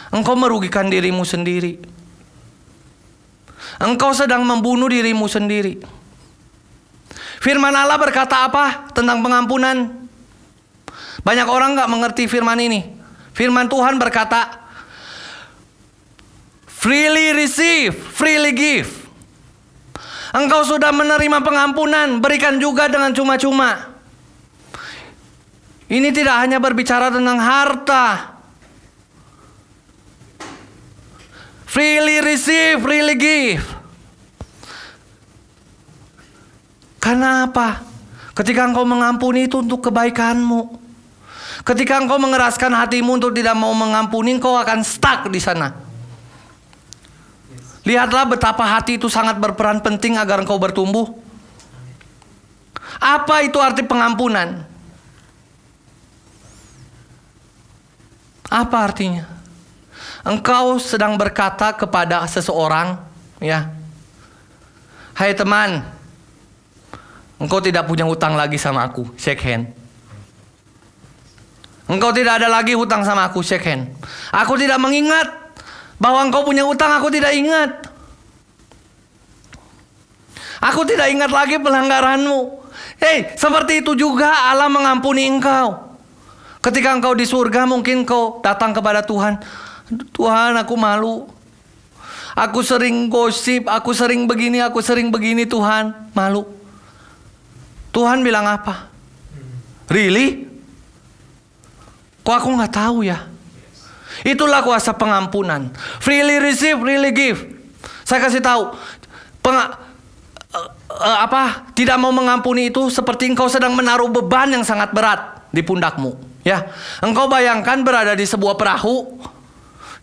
S1: engkau merugikan dirimu sendiri. Engkau sedang membunuh dirimu sendiri. Firman Allah berkata apa tentang pengampunan? Banyak orang gak mengerti firman ini. Firman Tuhan berkata, freely receive, freely give. Engkau sudah menerima pengampunan, berikan juga dengan cuma-cuma. Ini tidak hanya berbicara tentang harta. Freely receive, freely give. Karena apa? Ketika engkau mengampuni itu untuk kebaikanmu. Ketika engkau mengeraskan hatimu untuk tidak mau mengampuni, engkau akan stuck di sana. Lihatlah betapa hati itu sangat berperan penting agar engkau bertumbuh. Apa itu arti pengampunan? Apa artinya? Engkau sedang berkata kepada seseorang, ya, hai teman, engkau tidak punya hutang lagi sama aku, shake hand. Engkau tidak ada lagi hutang sama aku, shake hand. Aku tidak mengingat bahwa engkau punya hutang, aku tidak ingat. Aku tidak ingat lagi pelanggaranmu. Seperti itu juga Allah mengampuni engkau. Ketika engkau di surga, mungkin engkau datang kepada Tuhan. Tuhan, aku malu. Aku sering gosip, aku sering begini Tuhan. Malu. Tuhan bilang apa? Really? Kok aku gak tahu ya? Itulah kuasa pengampunan. Freely receive, freely give. Saya kasih tahu. Tidak mau mengampuni itu seperti engkau sedang menaruh beban yang sangat berat di pundakmu. Ya, engkau bayangkan berada di sebuah perahu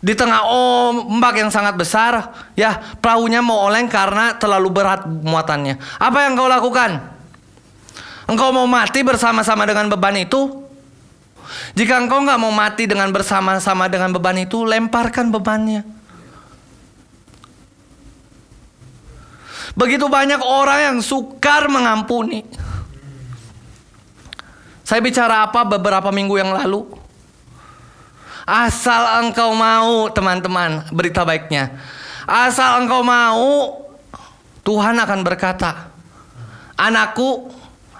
S1: di tengah ombak yang sangat besar. Ya, perahunya mau oleng karena terlalu berat muatannya. Apa yang engkau lakukan? Engkau mau mati bersama-sama dengan beban itu? Jika engkau nggak mau mati dengan bersama-sama dengan beban itu, lemparkan bebannya. Begitu banyak orang yang sukar mengampuni. Saya bicara apa beberapa minggu yang lalu? Asal engkau mau, teman-teman, berita baiknya. Asal engkau mau, Tuhan akan berkata, anakku,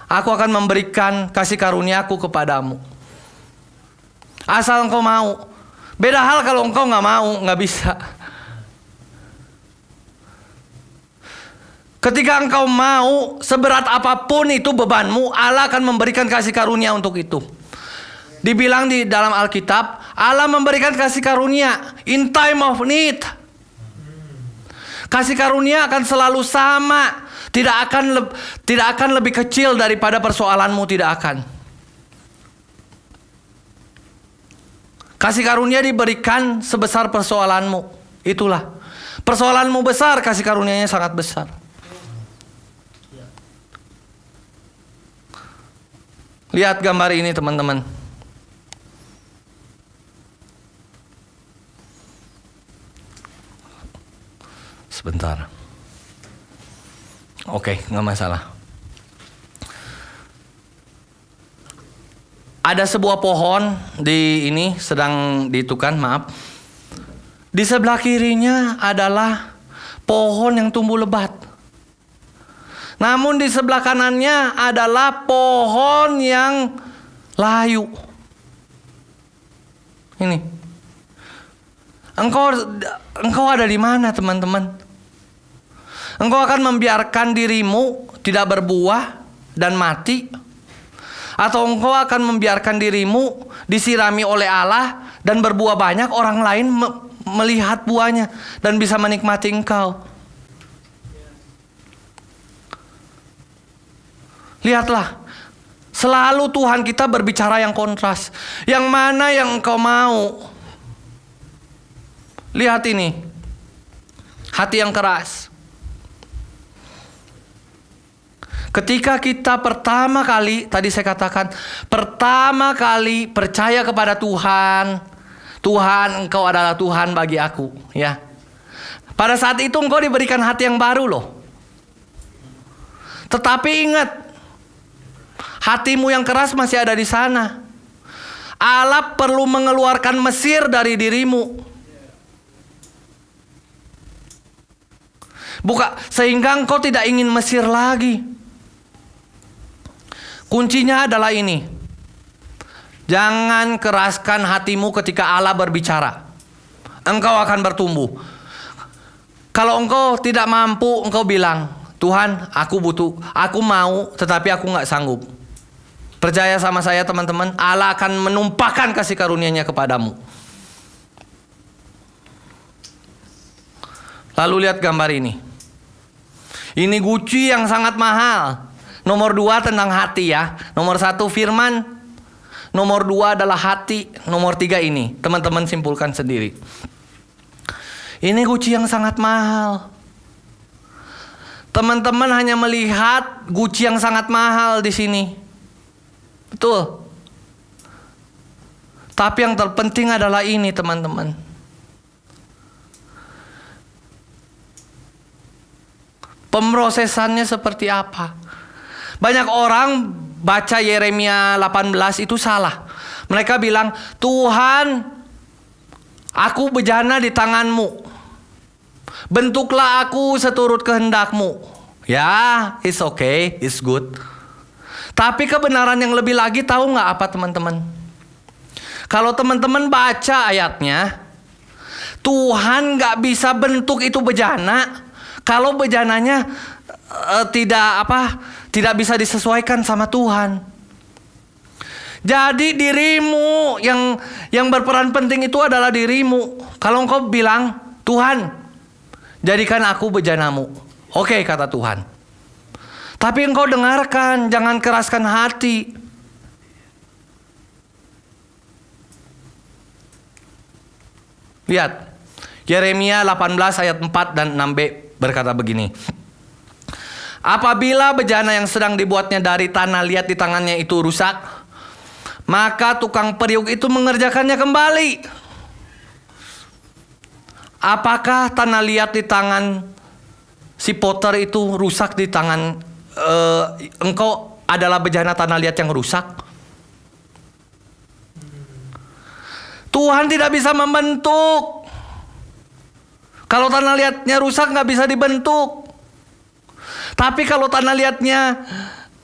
S1: aku akan memberikan kasih karunia-Ku kepadamu. Asal engkau mau. Beda hal kalau engkau nggak mau, nggak bisa. Ketika engkau mau, seberat apapun itu bebanmu, Allah akan memberikan kasih karunia untuk itu. Dibilang di dalam Alkitab, Allah memberikan kasih karunia in time of need. Kasih karunia akan selalu sama, tidak akan lebih kecil daripada persoalanmu, tidak akan. Kasih karunia diberikan sebesar persoalanmu. Itulah. Persoalanmu besar, kasih karunianya sangat besar. Lihat gambar ini, teman-teman. Sebentar. Oke, nggak masalah. Ada sebuah pohon di ini sedang ditukan, maaf. Di sebelah kirinya adalah pohon yang tumbuh lebat. Namun di sebelah kanannya adalah pohon yang layu. Ini. Engkau ada di mana, teman-teman? Engkau akan membiarkan dirimu tidak berbuah dan mati? Atau engkau akan membiarkan dirimu disirami oleh Allah dan berbuah banyak, orang lain melihat buahnya dan bisa menikmati engkau? Lihatlah, selalu Tuhan kita berbicara yang kontras. Yang mana yang engkau mau? Lihat ini, hati yang keras. Ketika kita pertama kali, tadi saya katakan, pertama kali percaya kepada Tuhan, Tuhan, engkau adalah Tuhan bagi aku, ya. Pada saat itu engkau diberikan hati yang baru loh. Tetapi ingat, hatimu yang keras masih ada di sana. Allah perlu mengeluarkan Mesir dari dirimu. Sehingga engkau tidak ingin Mesir lagi. Kuncinya adalah ini. Jangan keraskan hatimu ketika Allah berbicara. Engkau akan bertumbuh. Kalau engkau tidak mampu, engkau bilang, Tuhan, aku mau, tetapi aku gak sanggup. Percaya sama saya, teman-teman, Allah akan menumpahkan kasih karunia-Nya kepadamu. Lalu lihat gambar ini. Ini Gucci yang sangat mahal. Nomor 2 tentang hati ya. Nomor 1 firman. Nomor 2 adalah hati. Nomor 3 ini. Teman-teman simpulkan sendiri. Ini Gucci yang sangat mahal. Teman-teman hanya melihat Gucci yang sangat mahal di sini. Betul. Tapi yang terpenting adalah ini, teman-teman. Pemrosesannya seperti apa? Banyak orang baca Yeremia 18 itu salah. Mereka bilang, Tuhan, aku bejana di tangan-Mu. Bentuklah aku seturut kehendak-Mu. Ya, it's okay, it's good. Tapi kebenaran yang lebih lagi tahu nggak apa, teman-teman? Kalau teman-teman baca ayatnya, Tuhan gak bisa bentuk itu bejana kalau bejananya tidak bisa disesuaikan sama Tuhan. Jadi dirimu yang berperan penting itu adalah dirimu. Kalau engkau bilang, Tuhan, jadikan aku bejanamu. Oke, kata Tuhan. Tapi engkau dengarkan, jangan keraskan hati. Lihat, Yeremia 18 ayat 4 dan 6b berkata begini. Apabila bejana yang sedang dibuatnya dari tanah liat di tangannya itu rusak, maka tukang periuk itu mengerjakannya kembali. Apakah tanah liat di tangan si potter itu rusak di tangan engkau adalah bejana tanah liat yang rusak? Tuhan tidak bisa membentuk. Kalau tanah liatnya rusak nggak bisa dibentuk. Tapi kalau tanah liatnya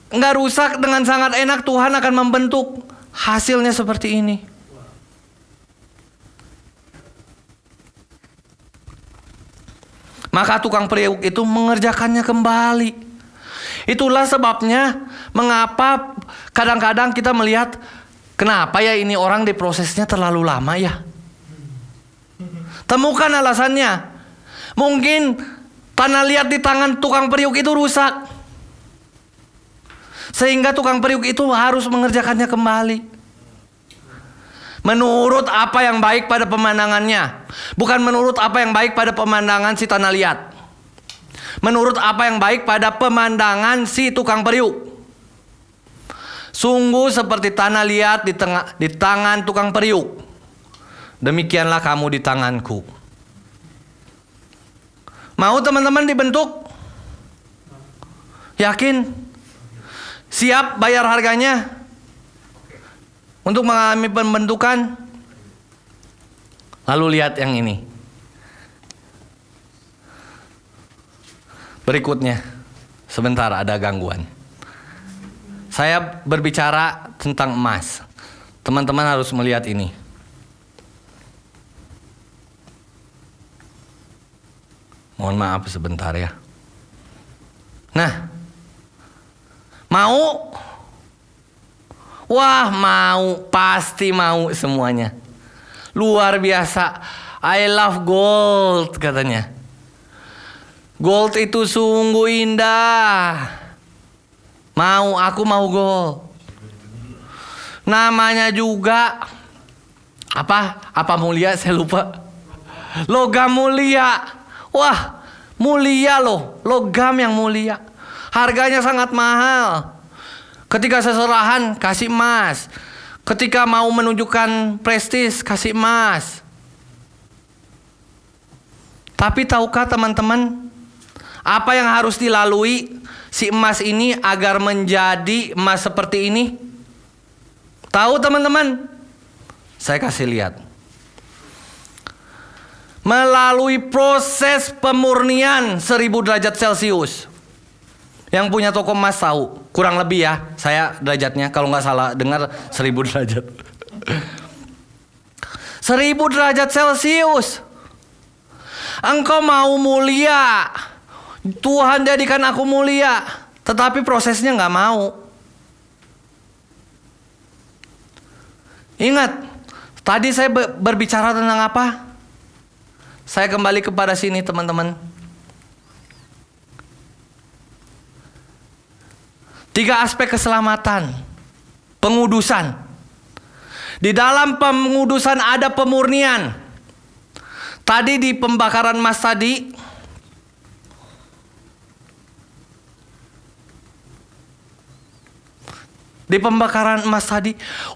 S1: nggak rusak, dengan sangat enak Tuhan akan membentuk. Hasilnya seperti ini. Maka tukang periuk itu mengerjakannya kembali. Itulah sebabnya mengapa kadang-kadang kita melihat, kenapa ya ini orang diprosesnya terlalu lama ya. Temukan alasannya. Mungkin tanah liat di tangan tukang periuk itu rusak, sehingga tukang periuk itu harus mengerjakannya kembali. Menurut apa yang baik pada pemandangannya, bukan menurut apa yang baik pada pemandangan si tanah liat. Menurut apa yang baik pada pemandangan si tukang periuk. Sungguh seperti tanah liat di tangan tukang periuk, demikianlah kamu di tanganku. Mau teman-teman dibentuk? Yakin? Siap bayar harganya untuk mengalami pembentukan? Lalu lihat yang ini. Berikutnya, sebentar ada gangguan. Saya berbicara tentang emas. Teman-teman harus melihat ini. Mohon maaf sebentar ya. Nah, mau? Wah, mau, pasti mau semuanya. Luar biasa. I love gold katanya. Gold itu sungguh indah. Aku mau gold. Namanya juga apa mulia, saya lupa. Logam mulia. Wah, mulia loh, logam yang mulia. Harganya sangat mahal. Ketika seserahan, kasih emas. Ketika mau menunjukkan prestis, kasih emas. Tapi tahukah teman-teman, apa yang harus dilalui si emas ini agar menjadi emas seperti ini? Tahu teman-teman? Saya kasih lihat. Melalui proses pemurnian 1000 derajat Celcius. Yang punya toko emas tahu, kurang lebih ya, saya derajatnya kalau nggak salah dengar 1000 derajat. 1000 derajat Celcius. Engkau mau mulia, Tuhan jadikan aku mulia, tetapi prosesnya nggak mau. Ingat, tadi saya berbicara tentang apa? Saya kembali kepada sini teman-teman. 3 aspek keselamatan. Pengudusan. Di dalam pengudusan ada pemurnian. Tadi di pembakaran emas tadi,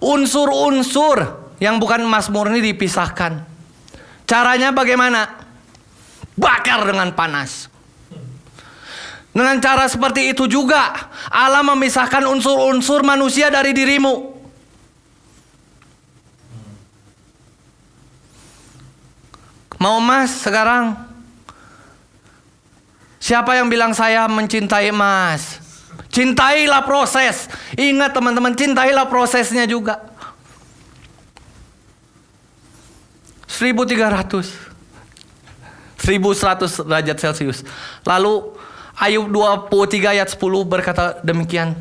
S1: unsur-unsur yang bukan emas murni dipisahkan. Caranya bagaimana? Bakar dengan panas. Dengan cara seperti itu juga Allah memisahkan unsur-unsur manusia dari dirimu. Mau emas sekarang? Siapa yang bilang saya mencintai emas? Cintailah proses. Ingat teman-teman, cintailah prosesnya juga. 1.300. 1100 derajat Celcius. Lalu Ayub 23 ayat 10 berkata demikian.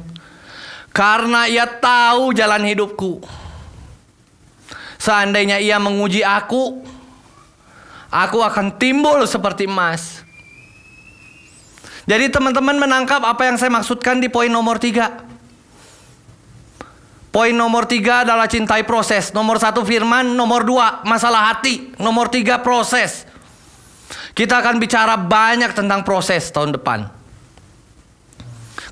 S1: Karena ia tahu jalan hidupku, seandainya ia menguji aku akan timbul seperti emas. Jadi teman-teman menangkap apa yang saya maksudkan di poin nomor 3. Poin nomor 3 adalah cintai proses. Nomor 1 firman, nomor 2 masalah hati, nomor 3 proses. Kita akan bicara banyak tentang proses tahun depan.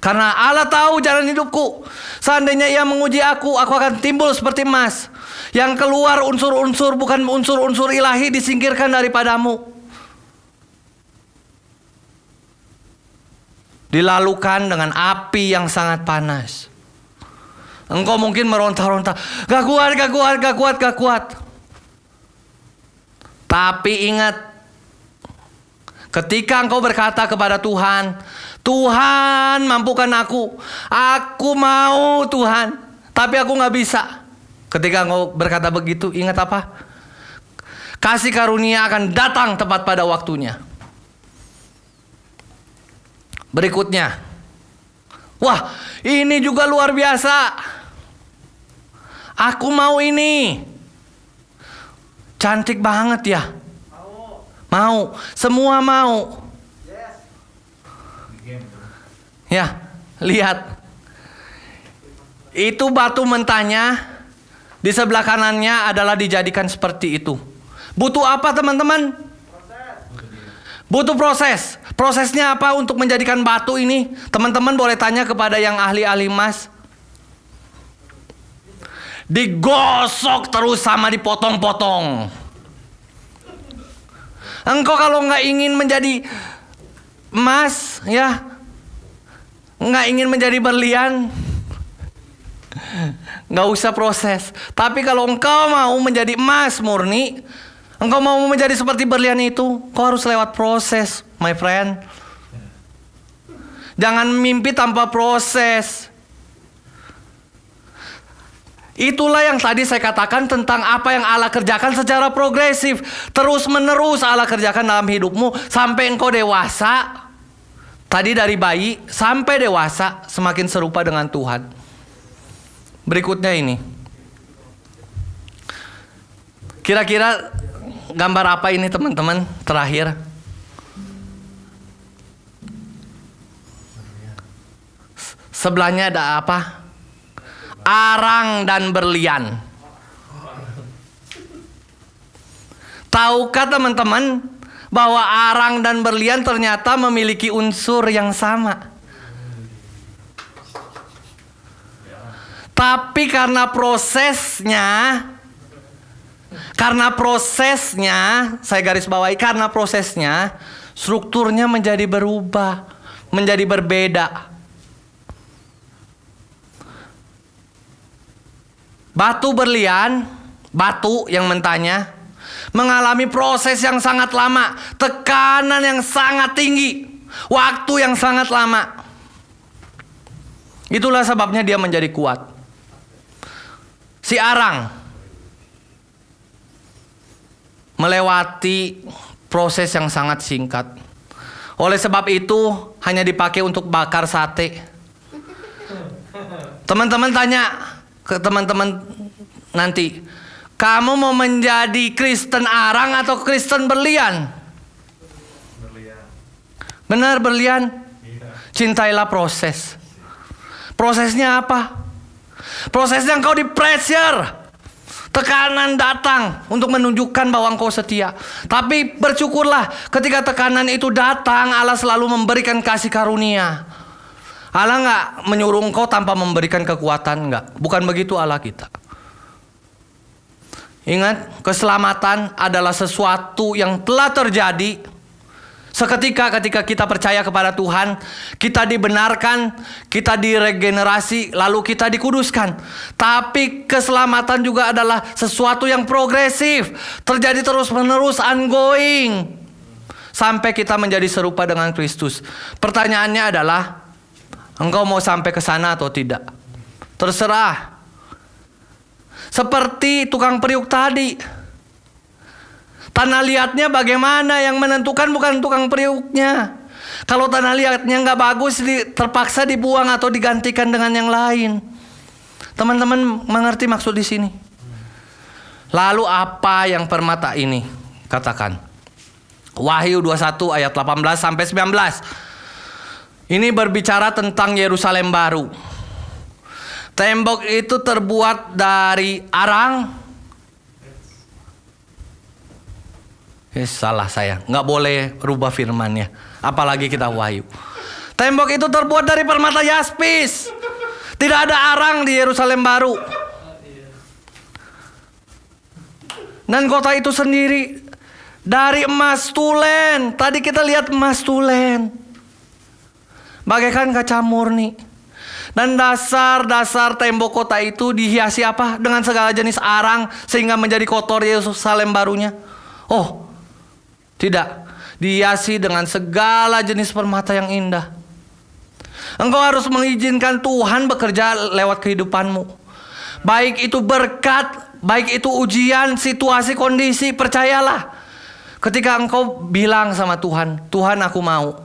S1: Karena Allah tahu jalan hidupku. Seandainya ia menguji aku akan timbul seperti emas. Yang keluar unsur-unsur, bukan unsur-unsur ilahi, disingkirkan daripadamu. Dilalukan dengan api yang sangat panas. Engkau mungkin meronta-ronta, gak kuat. Tapi ingat, ketika engkau berkata kepada Tuhan, Tuhan mampukan aku mau Tuhan, tapi aku gak bisa. Ketika engkau berkata begitu, ingat apa? Kasih karunia akan datang tepat pada waktunya. Berikutnya, wah ini juga luar biasa. Aku mau ini. Cantik banget ya. Mau. Semua mau. Ya, lihat. Itu batu mentahnya. Di sebelah kanannya adalah dijadikan seperti itu. Butuh apa teman-teman? Butuh proses. Prosesnya apa untuk menjadikan batu ini? Teman-teman boleh tanya kepada yang ahli-ahli emas. Digosok terus sama dipotong-potong. Engkau kalau nggak ingin menjadi emas, ya, nggak ingin menjadi berlian, nggak usah proses. Tapi kalau engkau mau menjadi emas murni, engkau mau menjadi seperti berlian itu, kau harus lewat proses, my friend. Jangan mimpi tanpa proses. Itulah yang tadi saya katakan tentang apa yang Allah kerjakan secara progresif. Terus menerus Allah kerjakan dalam hidupmu sampai engkau dewasa. Tadi dari bayi sampai dewasa semakin serupa dengan Tuhan. Berikutnya ini. Kira-kira gambar apa ini teman-teman? Terakhir. Sebelahnya ada apa? Arang dan berlian. Tahukah teman-teman bahwa arang dan berlian ternyata memiliki unsur yang sama? Tapi karena prosesnya, saya garis bawahi, karena prosesnya, strukturnya menjadi berubah, menjadi berbeda. Batu berlian, batu yang mentahnya, mengalami proses yang sangat lama, tekanan yang sangat tinggi, waktu yang sangat lama. Itulah sebabnya dia menjadi kuat. Si arang melewati proses yang sangat singkat. Oleh sebab itu hanya dipakai untuk bakar sate. Teman-teman tanya ke teman-teman nanti, kamu mau menjadi Kristen arang atau Kristen berlian? Berlian. Benar, berlian. Cintailah proses. Prosesnya apa? Prosesnya engkau di pressure. Tekanan datang untuk menunjukkan bahwa engkau setia. Tapi bersyukurlah ketika tekanan itu datang, Allah selalu memberikan kasih karunia. Allah nggak menyuruh engkau tanpa memberikan kekuatan, nggak. Bukan begitu Allah kita. Ingat, keselamatan adalah sesuatu yang telah terjadi seketika ketika kita percaya kepada Tuhan. Kita dibenarkan, kita diregenerasi, lalu kita dikuduskan. Tapi keselamatan juga adalah sesuatu yang progresif, terjadi terus-menerus, ongoing, sampai kita menjadi serupa dengan Kristus. Pertanyaannya adalah, engkau mau sampai ke sana atau tidak? Terserah. Seperti tukang periuk tadi. Tanah liatnya bagaimana? Yang menentukan bukan tukang periuknya. Kalau tanah liatnya nggak bagus, terpaksa dibuang atau digantikan dengan yang lain. Teman-teman mengerti maksud di sini? Lalu apa yang permata ini? Katakan. Wahyu 21 ayat 18 sampai 19. Ini berbicara tentang Yerusalem baru. Tembok itu terbuat dari arang. Salah saya, nggak boleh rubah firmannya. Apalagi kita Wahyu. Tembok itu terbuat dari permata yaspis. Tidak ada arang di Yerusalem baru. Dan kota itu sendiri dari emas tulen. Tadi kita lihat emas tulen, bagaikan kaca murni. Dan dasar-dasar tembok kota itu dihiasi apa? Dengan segala jenis arang sehingga menjadi kotor Yerusalem barunya. Oh, tidak. Dihiasi dengan segala jenis permata yang indah. Engkau harus mengizinkan Tuhan bekerja lewat kehidupanmu. Baik itu berkat, baik itu ujian, situasi, kondisi, percayalah. Ketika engkau bilang sama Tuhan, Tuhan aku mau,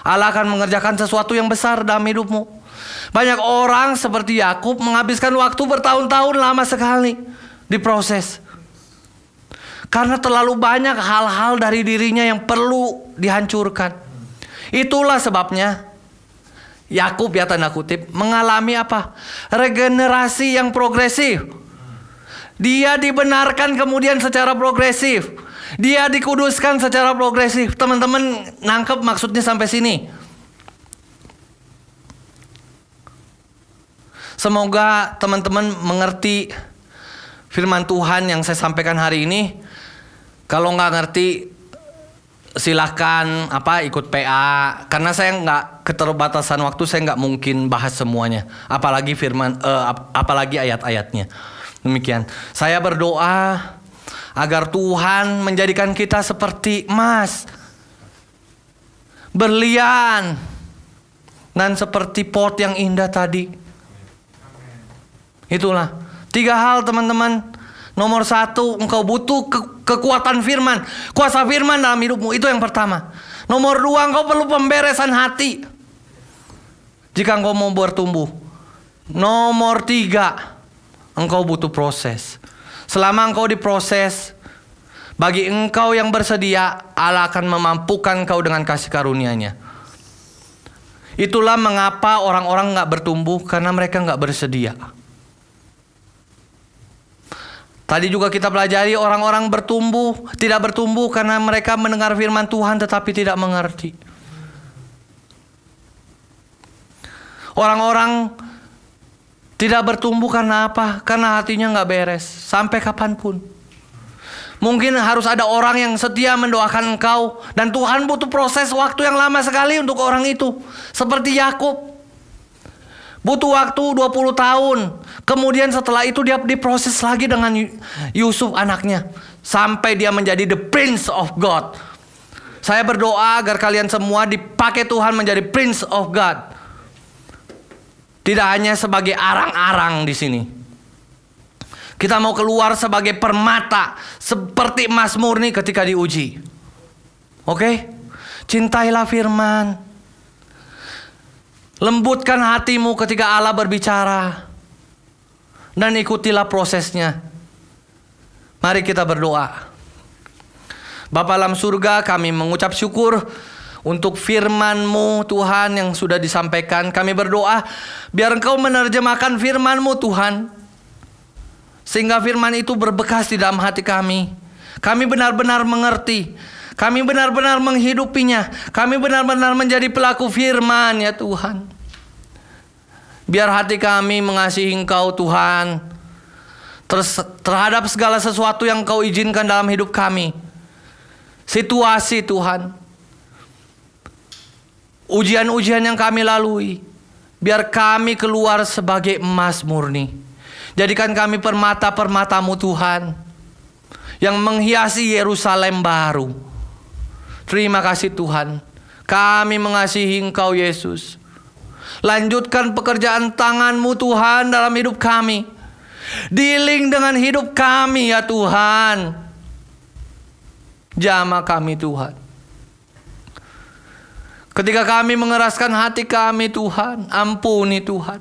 S1: Allah akan mengerjakan sesuatu yang besar dalam hidupmu. Banyak orang seperti Yakub menghabiskan waktu bertahun-tahun lama sekali diproses. Karena terlalu banyak hal-hal dari dirinya yang perlu dihancurkan. Itulah sebabnya Yakub, ya tanda kutip, mengalami apa? Regenerasi yang progresif. Dia dibenarkan kemudian secara progresif. Dia dikuduskan secara progresif. Teman-teman nangkep maksudnya sampai sini? Semoga teman-teman mengerti firman Tuhan yang saya sampaikan hari ini. Kalau nggak ngerti, silahkan ikut PA. Karena saya nggak, keterbatasan waktu, saya nggak mungkin bahas semuanya. Apalagi apalagi ayat-ayatnya. Demikian. Saya berdoa agar Tuhan menjadikan kita seperti emas, berlian, dan seperti pot yang indah tadi. Itulah 3 hal, teman-teman. Nomor 1, engkau butuh kekuatan firman, kuasa firman dalam hidupmu. Itu yang pertama. Nomor 2, engkau perlu pemberesan hati jika engkau mau bertumbuh. Nomor 3, engkau butuh proses. Selama engkau diproses, bagi engkau yang bersedia, Allah akan memampukan engkau dengan kasih karunia-Nya. Itulah mengapa orang-orang gak bertumbuh, karena mereka gak bersedia. Tadi juga kita pelajari orang-orang tidak bertumbuh karena mereka mendengar firman Tuhan tetapi tidak mengerti. Orang-orang tidak bertumbuh karena apa? Karena hatinya gak beres sampai kapanpun. Mungkin harus ada orang yang setia mendoakan engkau, dan Tuhan butuh proses waktu yang lama sekali untuk orang itu. Seperti Yakub, butuh waktu 20 tahun. Kemudian setelah itu dia diproses lagi dengan Yusuf anaknya, sampai dia menjadi the Prince of God. Saya berdoa agar kalian semua dipakai Tuhan menjadi Prince of God. Tidak hanya sebagai arang-arang di sini. Kita mau keluar sebagai permata, seperti emas murni ketika diuji. Oke? Cintailah firman. Lembutkan hatimu ketika Allah berbicara. Dan ikutilah prosesnya. Mari kita berdoa. Bapa dalam surga, kami mengucap syukur untuk firman-Mu Tuhan yang sudah disampaikan. Kami berdoa biar Engkau menerjemahkan firman-Mu Tuhan, sehingga firman itu berbekas di dalam hati kami. Kami benar-benar mengerti. Kami benar-benar menghidupinya. Kami benar-benar menjadi pelaku firman ya Tuhan. Biar hati kami mengasihi Engkau Tuhan, terhadap segala sesuatu yang Engkau izinkan dalam hidup kami. Situasi Tuhan, ujian-ujian yang kami lalui, biar kami keluar sebagai emas murni. Jadikan kami permata-permata-Mu Tuhan, yang menghiasi Yerusalem baru. Terima kasih Tuhan. Kami mengasihi Engkau Yesus. Lanjutkan pekerjaan tangan-Mu Tuhan dalam hidup kami. Dealing dengan hidup kami ya Tuhan. Jamah kami Tuhan. Ketika kami mengeraskan hati kami Tuhan, ampuni Tuhan.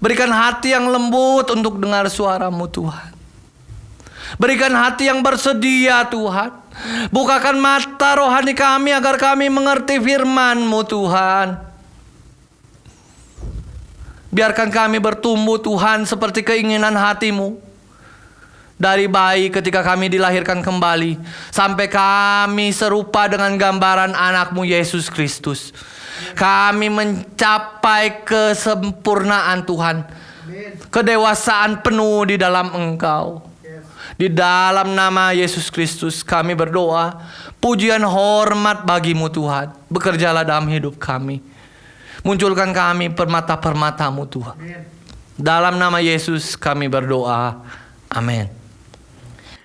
S1: Berikan hati yang lembut untuk dengar suara-Mu Tuhan. Berikan hati yang bersedia Tuhan. Bukakan mata rohani kami agar kami mengerti firman-Mu Tuhan. Biarkan kami bertumbuh Tuhan seperti keinginan hati-Mu. Dari bayi ketika kami dilahirkan kembali, sampai kami serupa dengan gambaran anak-Mu Yesus Kristus. Kami mencapai kesempurnaan Tuhan. Kedewasaan penuh di dalam Engkau. Di dalam nama Yesus Kristus kami berdoa. Pujian hormat bagi-Mu Tuhan. Bekerjalah dalam hidup kami. Munculkan kami permata-permata-Mu Tuhan. Dalam nama Yesus kami berdoa. Amin.